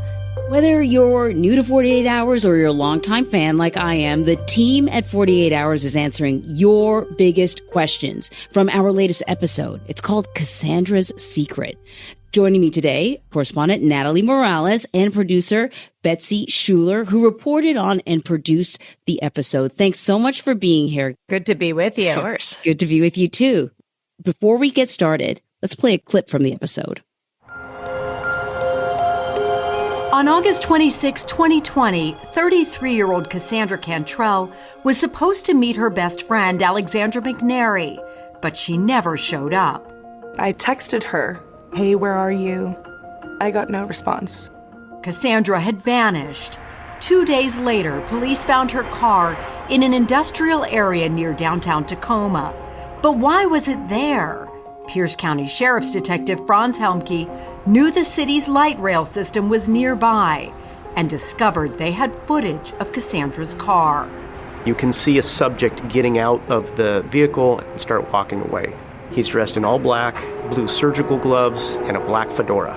Whether you're new to 48 Hours or you're a longtime fan like I am, the team at 48 Hours is answering your biggest questions from our latest episode. It's called Kassandra's Secret. Joining me today, correspondent Natalie Morales and producer Betsy Shuller, who reported on and produced the episode. Thanks so much for being here. Good to be with you. Of course. Good to be with you, too. Before we get started, let's play a clip from the episode. On August 26, 2020, 33-year-old Kassanndra Cantrell was supposed to meet her best friend, Alexandra McNary, but she never showed up. I texted her, "Hey, where are you?" I got no response. Kassanndra had vanished. 2 days later, police found her car in an industrial area near downtown Tacoma. But why was it there? Pierce County Sheriff's Detective Franz Helmke knew the city's light rail system was nearby and discovered they had footage of Kassandra's car. You can see a subject getting out of the vehicle and start walking away. He's dressed in all black, blue surgical gloves, and a black fedora.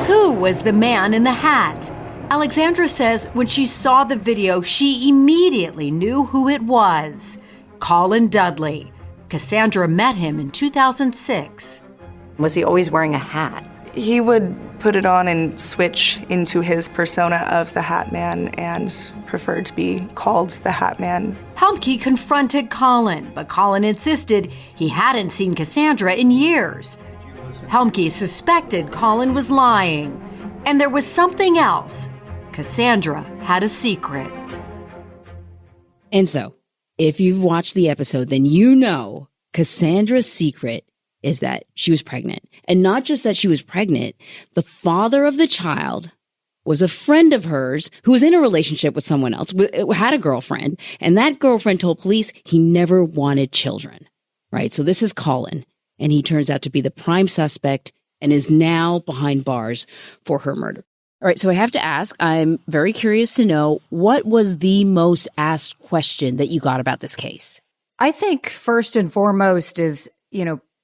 Who was the man in the hat? Alexandra says when she saw the video, she immediately knew who it was. Colin Dudley. Kassanndra met him in 2006. Was he always wearing a hat? He would put it on and switch into his persona of the Hat Man and preferred to be called the Hat Man. Helmke confronted Colin, but Colin insisted he hadn't seen Kassanndra in years. Helmke suspected Colin was lying, and there was something else. Kassanndra had a secret. And so, if you've watched the episode, then you know Kassandra's secret is that she was pregnant. And not just that she was pregnant, the father of the child was a friend of hers who was in a relationship with someone else, had a girlfriend, and that girlfriend told police he never wanted children, right? So this is Colin, and he turns out to be the prime suspect and is now behind bars for her murder. All right, so I have to ask, I'm very curious to know, what was the most asked question that you got about this case? I think first and foremost is,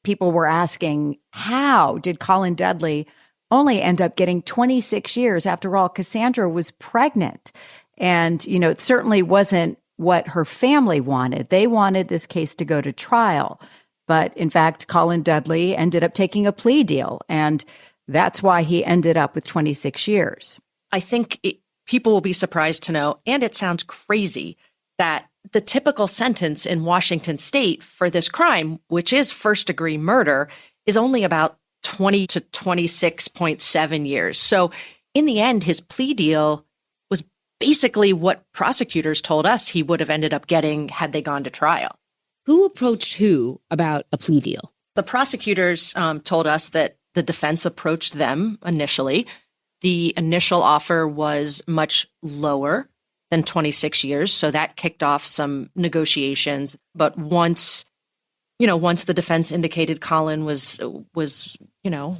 people were asking, how did Colin Dudley only end up getting 26 years? After all, Kassanndra was pregnant. And, it certainly wasn't what her family wanted. They wanted this case to go to trial. But in fact, Colin Dudley ended up taking a plea deal. And that's why he ended up with 26 years. I think people will be surprised to know, and it sounds crazy, that the typical sentence in Washington state for this crime, which is first-degree murder, is only about 20 to 26.7 years. So in the end, his plea deal was basically what prosecutors told us he would have ended up getting had they gone to trial. Who approached who about a plea deal? The prosecutors told us that the defense approached them initially. The initial offer was much lower than 26 years, so that kicked off some negotiations. But once the defense indicated Colin was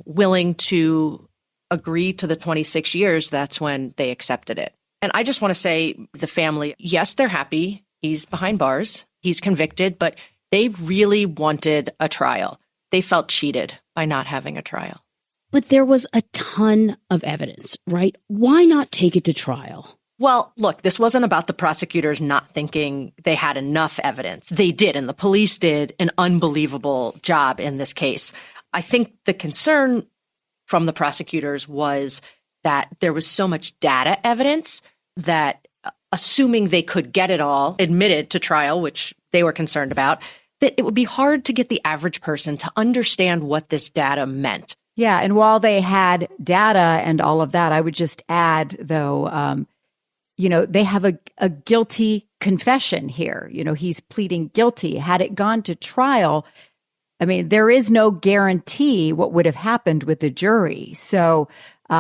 willing to agree to the 26 years, that's when they accepted it. And I just want to say, the family, yes, they're happy. He's behind bars. He's convicted, but they really wanted a trial. They felt cheated by not having a trial. But there was a ton of evidence, right? Why not take it to trial? Well, look, this wasn't about the prosecutors not thinking they had enough evidence. They did, and the police did an unbelievable job in this case. I think the concern from the prosecutors was that there was so much data evidence that, assuming they could get it all admitted to trial, which they were concerned about, that it would be hard to get the average person to understand what this data meant. Yeah, and while they had data and all of that, I would just add, though, they have a guilty confession here. He's pleading guilty. Had it gone to trial, I mean, there is no guarantee what would have happened with the jury. So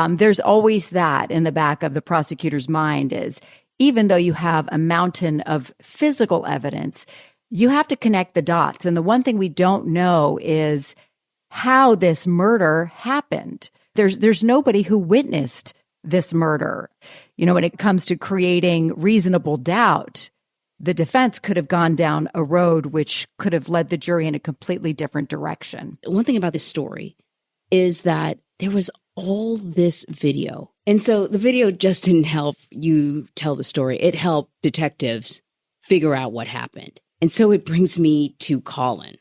there's always that in the back of the prosecutor's mind is, even though you have a mountain of physical evidence, you have to connect the dots. And the one thing we don't know is how this murder happened. There's nobody who witnessed this murder. When it comes to creating reasonable doubt, the defense could have gone down a road which could have led the jury in a completely different direction. One thing about this story is that there was all this video. And so the video just didn't help you tell the story. It helped detectives figure out what happened. And so it brings me to Colin.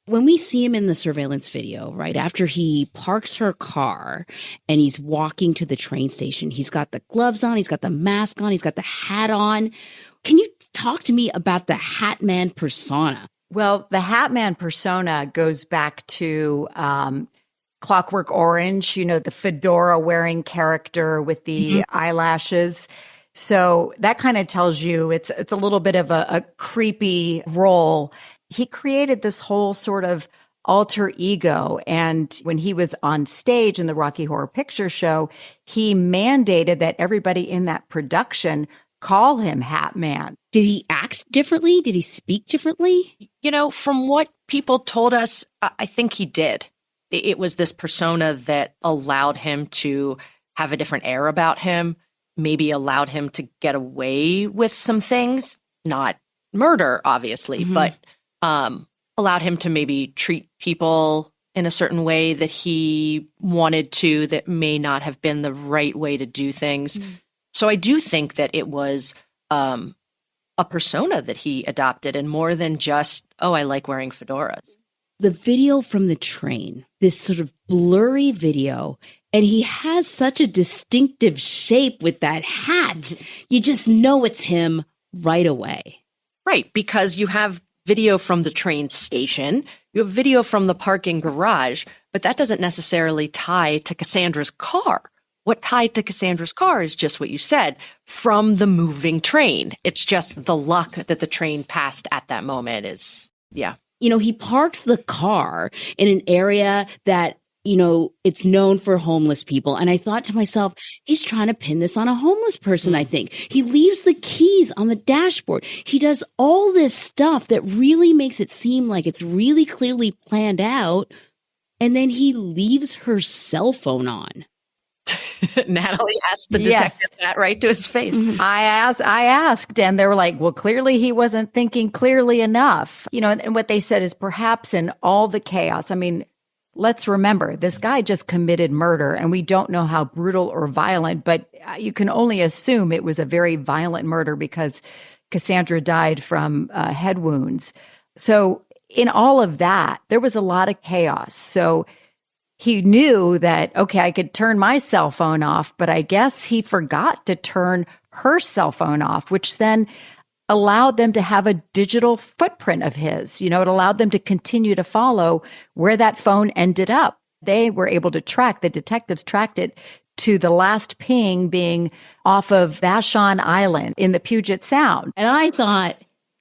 When we see him in the surveillance video, right after he parks her car and he's walking to the train station, he's got the gloves on, he's got the mask on, he's got the hat on. Can you talk to me about the Hat Man persona? Well, the Hat Man persona goes back to Clockwork Orange, the fedora wearing character with the eyelashes. So that kind of tells you it's a little bit of a creepy role. He created this whole sort of alter ego. And when he was on stage in the Rocky Horror Picture Show, he mandated that everybody in that production call him Hat Man. Did he act differently? Did he speak differently? From what people told us, I think he did. It was this persona that allowed him to have a different air about him, maybe allowed him to get away with some things, not murder, obviously, but allowed him to maybe treat people in a certain way that he wanted to, that may not have been the right way to do things. So I do think that it was a persona that he adopted, and more than just, I like wearing fedoras. The video from the train, this sort of blurry video, and he has such a distinctive shape with that hat. You just know it's him right away. Right, because you have video from the train station, you have video from the parking garage, but that doesn't necessarily tie to Kassandra's car. What tied to Kassandra's car is just what you said, from the moving train. It's just the luck that the train passed at that moment is, yeah. He parks the car in an area that, it's known for homeless people. And I thought to myself, he's trying to pin this on a homeless person, I think. He leaves the keys on the dashboard. He does all this stuff that really makes it seem like it's really clearly planned out. And then he leaves her cell phone on. Natalie asked the detective that right to his face. I asked, and they were like, well, clearly he wasn't thinking clearly enough. And what they said is perhaps in all the chaos, I mean, let's remember, this guy just committed murder, and we don't know how brutal or violent, but you can only assume it was a very violent murder because Kassanndra died from head wounds. So in all of that, there was a lot of chaos. So he knew that, okay, I could turn my cell phone off, but I guess he forgot to turn her cell phone off, which then allowed them to have a digital footprint of his. It allowed them to continue to follow where that phone ended up. They were able to the detectives tracked it to the last ping being off of Vashon Island in the Puget Sound. And I thought,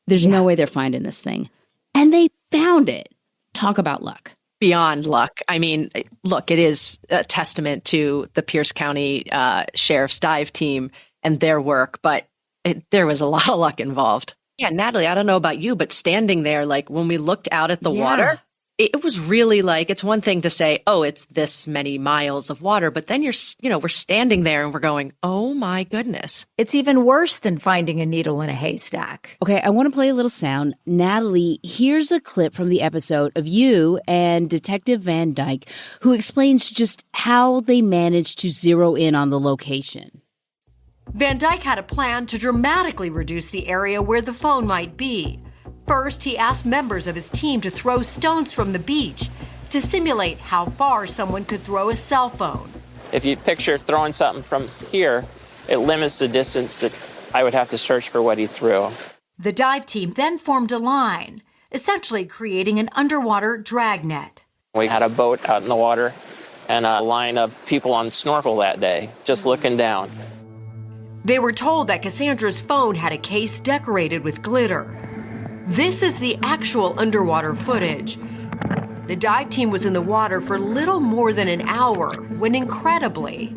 there's no way they're finding this thing. And they found it. Talk about luck. Beyond luck. I mean, look, it is a testament to the Pierce County Sheriff's Dive Team and their work, but there was a lot of luck involved. Yeah, Natalie, I don't know about you, but standing there, like when we looked out at the water, it was really like, it's one thing to say, it's this many miles of water, but then we're standing there and we're going, oh my goodness. It's even worse than finding a needle in a haystack. Okay, I want to play a little sound. Natalie, here's a clip from the episode of you and Detective Van Dyke, who explains just how they managed to zero in on the location. Van Dyke had a plan to dramatically reduce the area where the phone might be. First, he asked members of his team to throw stones from the beach to simulate how far someone could throw a cell phone. If you picture throwing something from here, it limits the distance that I would have to search for what he threw. The dive team then formed a line, essentially creating an underwater dragnet. We had a boat out in the water and a line of people on snorkel that day, just looking down. They were told that Kassandra's phone had a case decorated with glitter. This is the actual underwater footage. The dive team was in the water for little more than an hour when, incredibly,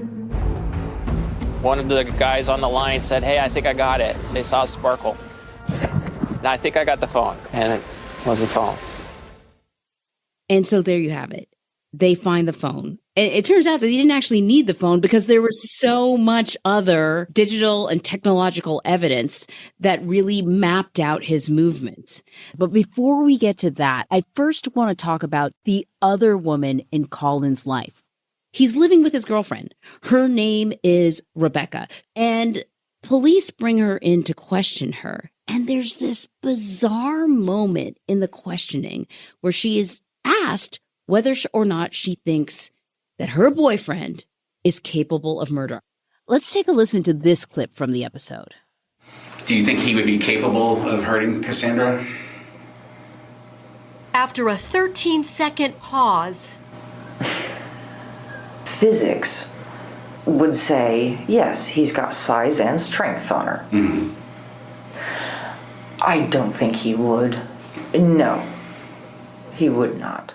One of the guys on the line said, "Hey, I think I got it." They saw a sparkle. And I think I got the phone, and it was the phone. And so there you have it. They find the phone. And it turns out that he didn't actually need the phone because there was so much other digital and technological evidence that really mapped out his movements. But before we get to that, I first want to talk about the other woman in Colin's life. He's living with his girlfriend. Her name is Rebecca, and police bring her in to question her. And there's this bizarre moment in the questioning where she is asked whether or not she thinks that her boyfriend is capable of murder. Let's take a listen to this clip from the episode. Do you think he would be capable of hurting Kassanndra? After a 13-second pause, Physics would say, yes, he's got size and strength on her. Mm-hmm. I don't think he would. No, he would not.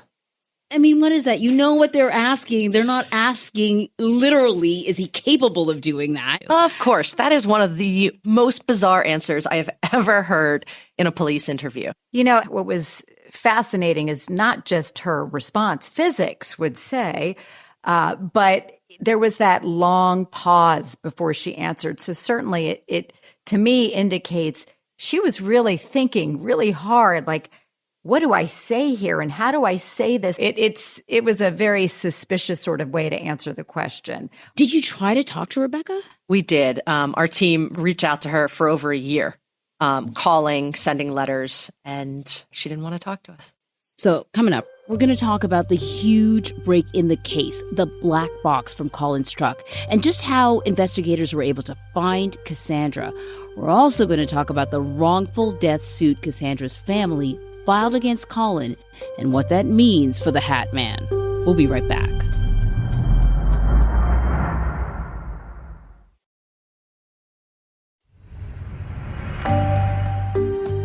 I mean, what is that? You know what they're asking. They're not asking literally, is he capable of doing that? Of course. That is one of the most bizarre answers I have ever heard in a police interview. You know, what was fascinating is not just her response. Physics would say, but there was that long pause before she answered. So certainly it to me indicates she was really thinking really hard, like, what do I say here and how do I say this? It was a very suspicious sort of way to answer the question. Did you try to talk to Rebecca? We did. Our team reached out to her for over a year, calling, sending letters, and she didn't want to talk to us. So coming up, we're going to talk about the huge break in the case, the black box from Colin's truck, and just how investigators were able to find Kassanndra. We're also going to talk about the wrongful death suit Kassandra's family filed against Colin and what that means for the Hat Man. We'll be right back.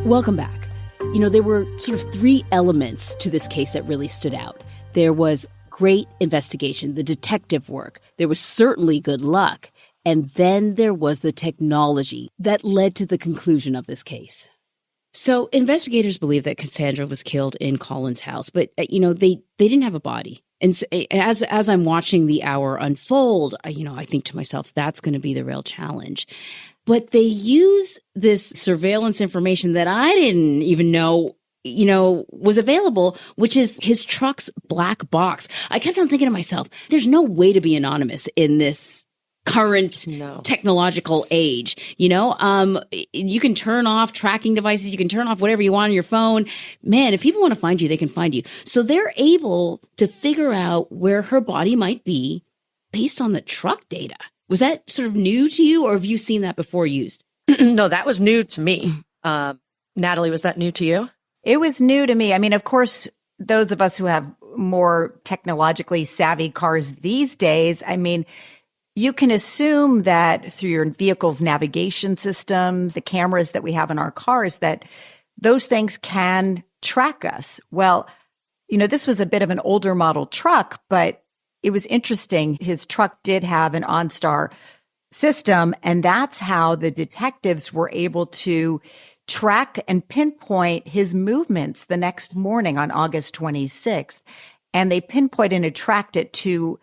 Welcome back. You know, there were sort of three elements to this case that really stood out. There was great investigation, the detective work. There was certainly good luck. And then there was the technology that led to the conclusion of this case. So investigators believe that Kassanndra was killed in Colin's house, but, you know, they didn't have a body. And so, as I'm watching the hour unfold, I think to myself, that's going to be the real challenge. But they use this surveillance information that I didn't even know, was available, which is his truck's black box. I kept on thinking to myself, there's no way to be anonymous in this current technological age. You can turn off tracking devices. You can turn off whatever you want on your phone. Man, if people want to find you, they can find you. So they're able to figure out where her body might be based on the truck data. Was that sort of new to you, or have you seen that before used? No, that was new to me. Natalie, was that new to you? It was new to me. I mean, of course, those of us who have more technologically savvy cars these days, I mean, you can assume that through your vehicle's navigation systems, the cameras that we have in our cars, that those things can track us. Well, this was a bit of an older model truck, but it was interesting. His truck did have an OnStar system, and that's how the detectives were able to track and pinpoint his movements the next morning on August 26th. And they pinpointed and tracked it to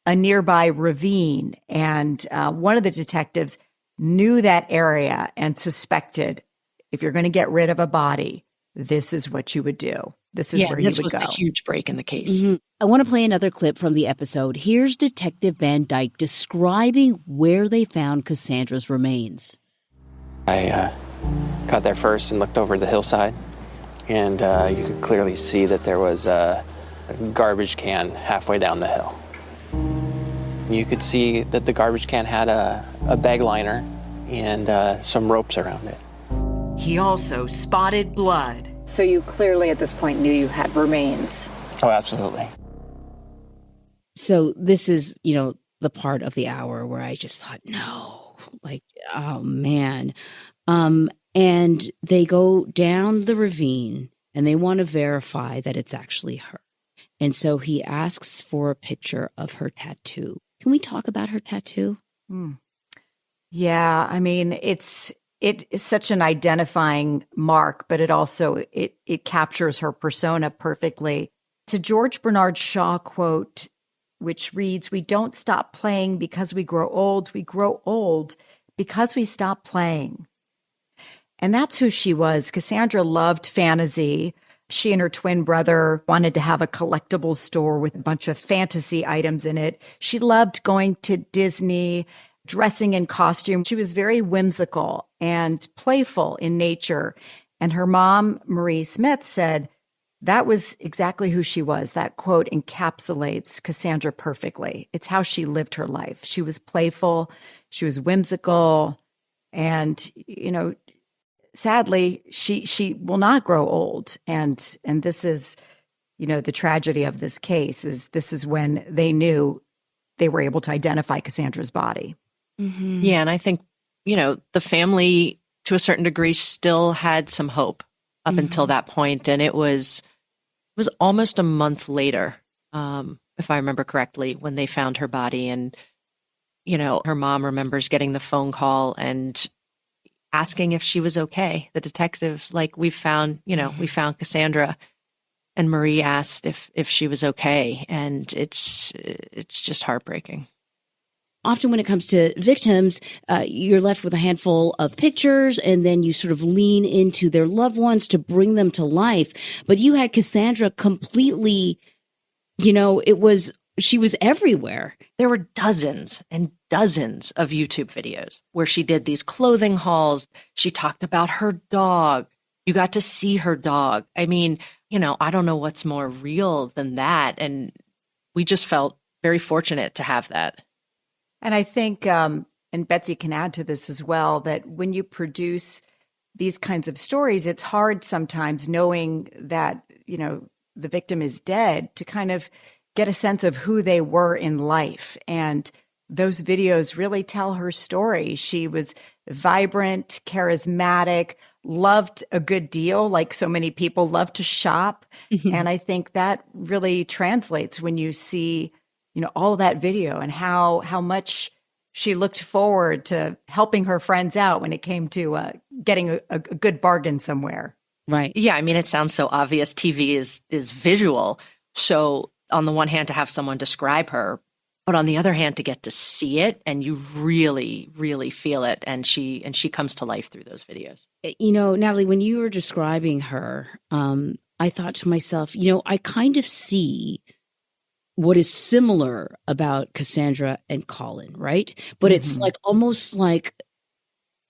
a nearby ravine. And one of the detectives knew that area and suspected, if you're going to get rid of a body, this is what you would do. this is where he this would was go. the huge break in the case. I want to play another clip from the episode. Here's Detective Van Dyke describing where they found Kassandra's remains. I got there first and looked over the hillside, and you could clearly see that there was a garbage can halfway down the hill. You could see that the garbage can had a bag liner and some ropes around it. He also spotted blood. So you clearly at this point knew you had remains. Oh, absolutely. So this is, the part of the hour where I just thought, no, like, oh man. And they go down the ravine and they want to verify that it's actually her. And so he asks for a picture of her tattoo. Can we talk about her tattoo? Yeah, I mean, it is such an identifying mark, but it also it captures her persona perfectly. It's a George Bernard Shaw quote, which reads, "We don't stop playing because we grow old. We grow old because we stop playing." And that's who she was. Kassanndra loved fantasy. She and her twin brother wanted to have a collectibles store with a bunch of fantasy items in it. She loved going to Disney, dressing in costume. She was very whimsical and playful in nature. And her mom, Marie Smith, said that was exactly who she was. That quote encapsulates Kassanndra perfectly. It's how she lived her life. She was playful. She was whimsical. And, sadly, she will not grow old. And this is, the tragedy of this case is this is when they knew they were able to identify Kassandra's body. Mm-hmm. Yeah, and I think, the family, to a certain degree, still had some hope up until that point. And it was almost a month later, if I remember correctly, when they found her body. And, her mom remembers getting the phone call and asking if she was okay. The detective, like, we found Kassanndra. And Marie asked if she was okay. And it's just heartbreaking. Often when it comes to victims, you're left with a handful of pictures and then you sort of lean into their loved ones to bring them to life. But you had Kassanndra completely, she was everywhere. There were dozens and dozens of YouTube videos where she did these clothing hauls. She talked about her dog. You got to see her dog. I mean, I don't know what's more real than that. And we just felt very fortunate to have that. And I think, and Betsy can add to this as well, that when you produce these kinds of stories, it's hard sometimes knowing that, the victim is dead to kind of get a sense of who they were in life. And those videos really tell her story. She was vibrant, charismatic, loved a good deal, like so many people love to shop. And I think that really translates when you see all of that video and how much she looked forward to helping her friends out when it came to getting a good bargain somewhere. Right. Yeah. I mean, it sounds so obvious. TV is visual. So on the one hand, to have someone describe her, but on the other hand, to get to see it and you really, really feel it. And she comes to life through those videos. Natalie, when you were describing her, I thought to myself, I kind of see what is similar about Kassanndra and Colin, right? But it's like almost like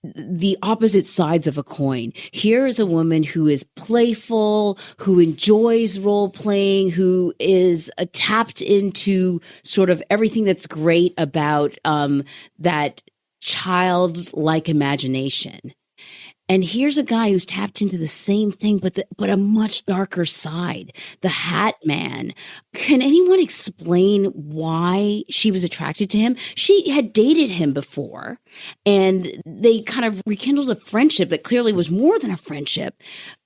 the opposite sides of a coin. Here is a woman who is playful, who enjoys role playing, who is tapped into sort of everything that's great about that childlike imagination. And here's a guy who's tapped into the same thing, but a much darker side, the Hat Man. Can anyone explain why she was attracted to him? She had dated him before, and they kind of rekindled a friendship that clearly was more than a friendship.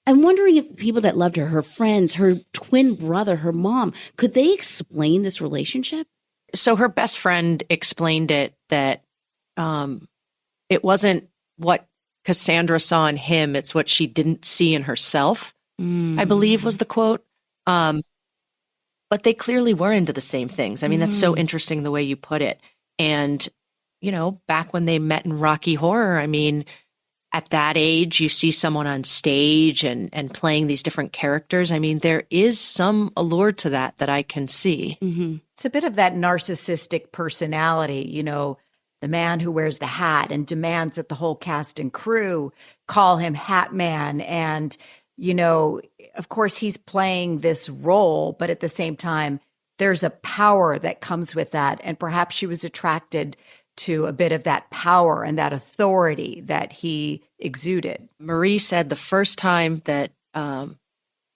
I'm wondering if people that loved her, her friends, her twin brother, her mom, could they explain this relationship? So her best friend explained it that it wasn't what Kassanndra saw in him, it's what she didn't see in herself, I believe was the quote. But they clearly were into the same things. I mean, that's so interesting the way you put it. And, back when they met in Rocky Horror, I mean, at that age, you see someone on stage and playing these different characters. I mean, there is some allure to that I can see. Mm-hmm. It's a bit of that narcissistic personality, you know, the man who wears the hat and demands that the whole cast and crew call him Hat Man. And, you know, of course, he's playing this role, but at the same time, there's a power that comes with that. And perhaps she was attracted to a bit of that power and that authority that he exuded. Marie said the first time that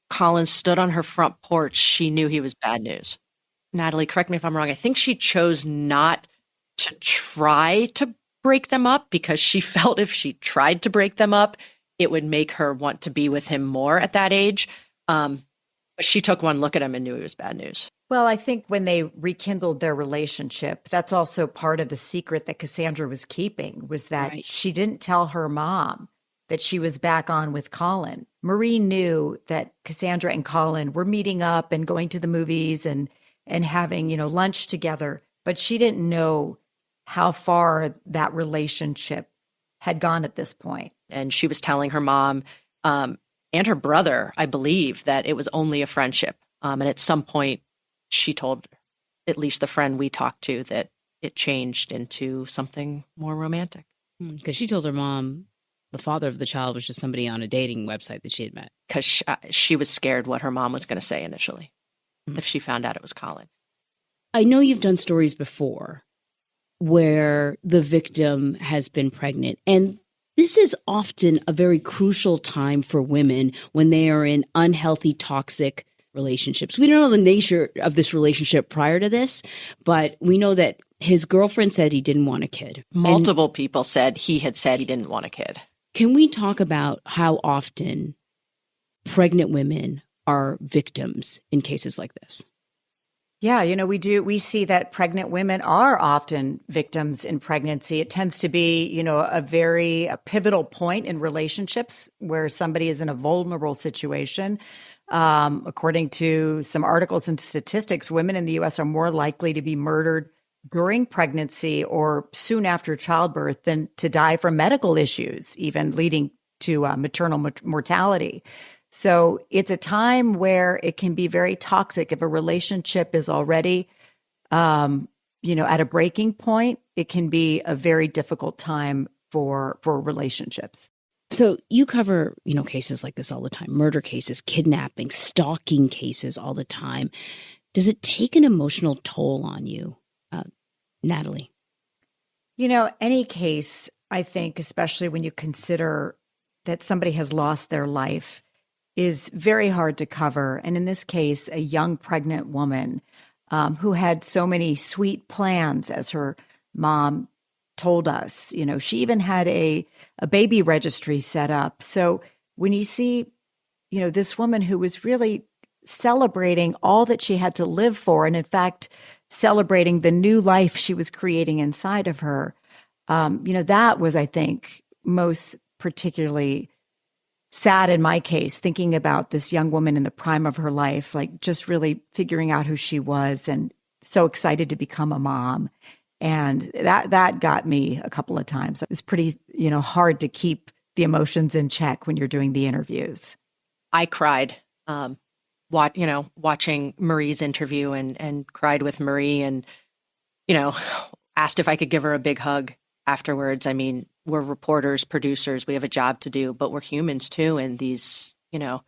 Colin stood on her front porch, she knew he was bad news. Natalie, correct me if I'm wrong. I think she chose not to try to break them up because she felt if she tried to break them up, it would make her want to be with him more at that age. But she took one look at him and knew he was bad news. Well, I think when they rekindled their relationship, that's also part of the secret that Kassanndra was keeping, was that she didn't tell her mom that she was back on with Colin. Marie knew that Kassanndra and Colin were meeting up and going to the movies and having, you know, lunch together, but she didn't know how far that relationship had gone at this point. And she was telling her mom and her brother, I believe, that it was only a friendship. And at some point, she told at least the friend we talked to that it changed into something more romantic. Because she told her mom the father of the child was just somebody on a dating website that she had met. Because she was scared what her mom was going to say initially if she found out it was Colin. I know you've done stories before where the victim has been pregnant. And this is often a very crucial time for women when they are in unhealthy, toxic relationships. We don't know the nature of this relationship prior to this, but we know that his girlfriend said he didn't want a kid. Multiple people said he didn't want a kid. Can we talk about how often pregnant women are victims in cases like this? Yeah, you know, we see that pregnant women are often victims in pregnancy. It tends to be, you know, a pivotal point in relationships where somebody is in a vulnerable situation. According to some articles and statistics, women in the U.S. are more likely to be murdered during pregnancy or soon after childbirth than to die from medical issues, even leading to maternal mortality. So it's a time where it can be very toxic. If a relationship is already, you know, at a breaking point, it can be a very difficult time for relationships. So you cover, you know, cases like this all the time, murder cases, kidnapping, stalking cases all the time. Does it take an emotional toll on you, Natalie? You know, any case, I think, especially when you consider that somebody has lost their life, is very hard to cover. And in this case, a young pregnant woman who had so many sweet plans, as her mom told us. You know, she even had a baby registry set up. So when you see, you know, this woman who was really celebrating all that she had to live for, and in fact, celebrating the new life she was creating inside of her, you know, that was, I think, most particularly sad in my case, thinking about this young woman in the prime of her life, like just really figuring out who she was and so excited to become a mom. And that got me a couple of times. It was pretty, you know, hard to keep the emotions in check when you're doing the interviews. I cried, watching Marie's interview and cried with Marie and, you know, asked if I could give her a big hug afterwards. I mean, we're reporters, producers, we have a job to do, but we're humans too. And these, you know,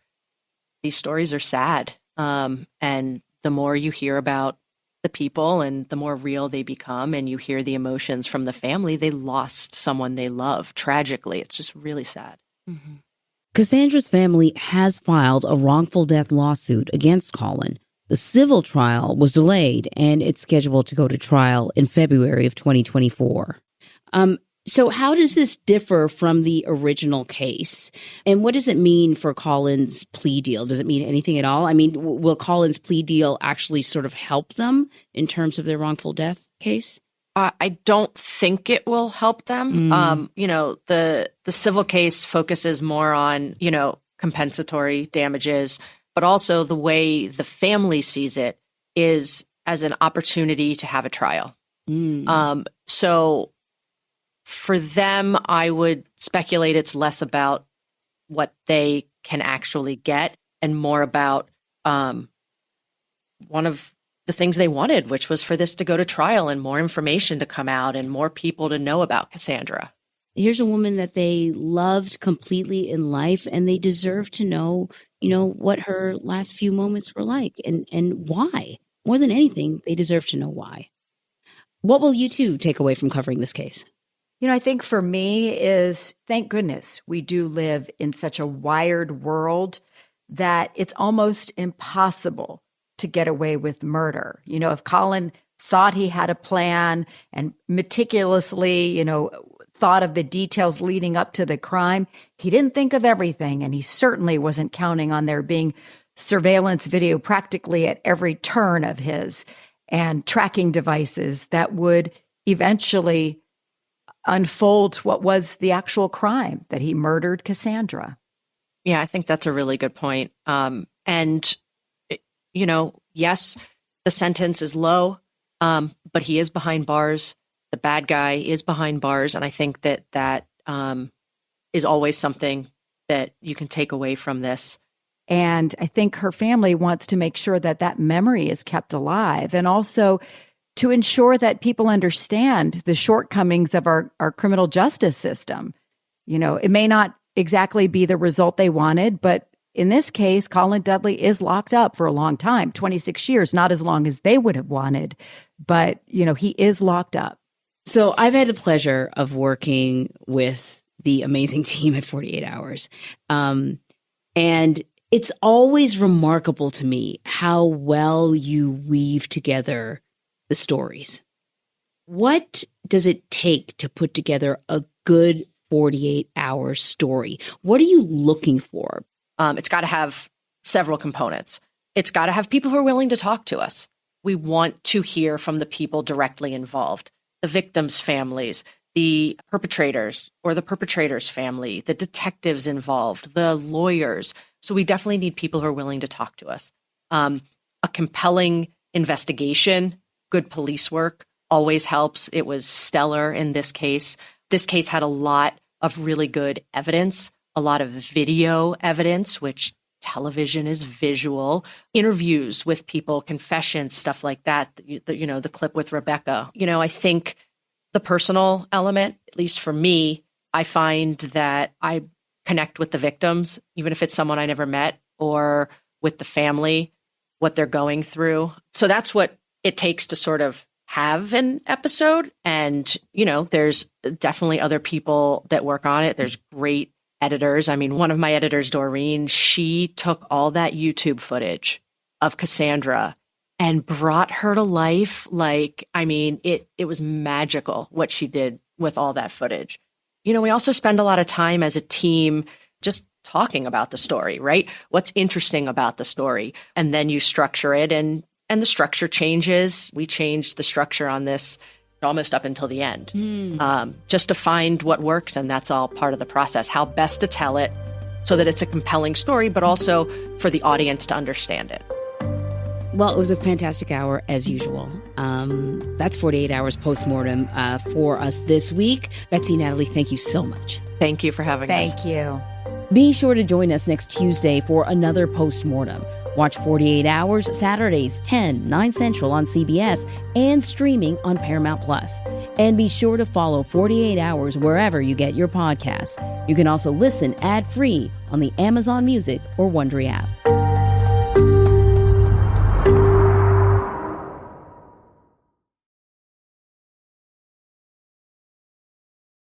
these stories are sad. And the more you hear about the people and the more real they become, and you hear the emotions from the family, they lost someone they love tragically. It's just really sad. Mm-hmm. Kassandra's family has filed a wrongful death lawsuit against Colin. The civil trial was delayed, and it's scheduled to go to trial in February of 2024. So how does this differ from the original case? And what does it mean for Colin's plea deal? Does it mean anything at all? I mean, will Colin's plea deal actually sort of help them in terms of their wrongful death case? I don't think it will help them. You know, the civil case focuses more on, you know, compensatory damages, but also the way the family sees it is as an opportunity to have a trial. So For them, I would speculate it's less about what they can actually get and more about one of the things they wanted, which was for this to go to trial and more information to come out and more people to know about Kassanndra. Here's a woman that they loved completely in life, and they deserve to know, what her last few moments were like and why. More than anything, they deserve to know why. What will you two take away from covering this case? I think for me is, thank goodness we do live in such a wired world that it's almost impossible to get away with murder. If Colin thought he had a plan and meticulously, thought of the details leading up to the crime, he didn't think of everything. And he certainly wasn't counting on there being surveillance video practically at every turn of his and tracking devices that would eventually unfold what was the actual crime, that he murdered Kassanndra. Yeah, I think that's a really good point. Yes, the sentence is low, but he is behind bars. The bad guy is behind bars. And I think that is always something that you can take away from this. And I think her family wants to make sure that memory is kept alive, and also to ensure that people understand the shortcomings of our criminal justice system. It may not exactly be the result they wanted, but in this case, Colin Dudley is locked up for a long time, 26 years, not as long as they would have wanted, but, he is locked up. So I've had the pleasure of working with the amazing team at 48 Hours. And it's always remarkable to me how well you weave together the stories. What does it take to put together a good 48-hour story? What are you looking for? It's got to have several components. It's got to have people who are willing to talk to us. We want to hear from the people directly involved, the victims' families, the perpetrators or the perpetrator's family, the detectives involved, the lawyers. So we definitely need people who are willing to talk to us. A compelling investigation, good police work always helps. It was stellar in this case. This case had a lot of really good evidence, a lot of video evidence, which television is visual, interviews with people, confessions, stuff like that, the clip with Rebecca. I think the personal element, at least for me, I find that I connect with the victims, even if it's someone I never met, or with the family, what they're going through. So that's what it takes to sort of have an episode. And, there's definitely other people that work on it. There's great editors. I mean, one of my editors, Doreen, she took all that YouTube footage of Kassanndra and brought her to life. It was magical what she did with all that footage. We also spend a lot of time as a team just talking about the story, right? What's interesting about the story? And then you structure it, and the structure changes. We changed the structure on this almost up until the end, just to find what works. And that's all part of the process, how best to tell it so that it's a compelling story, but also for the audience to understand it. Well, it was a fantastic hour, as usual. That's 48 Hours Postmortem for us this week. Betsy, Natalie, thank you so much. Thank you for having us. Thank you. Be sure to join us next Tuesday for another Postmortem. Watch 48 Hours Saturdays, 10, 9 Central on CBS and streaming on Paramount+. And be sure to follow 48 Hours wherever you get your podcasts. You can also listen ad-free on the Amazon Music or Wondery app.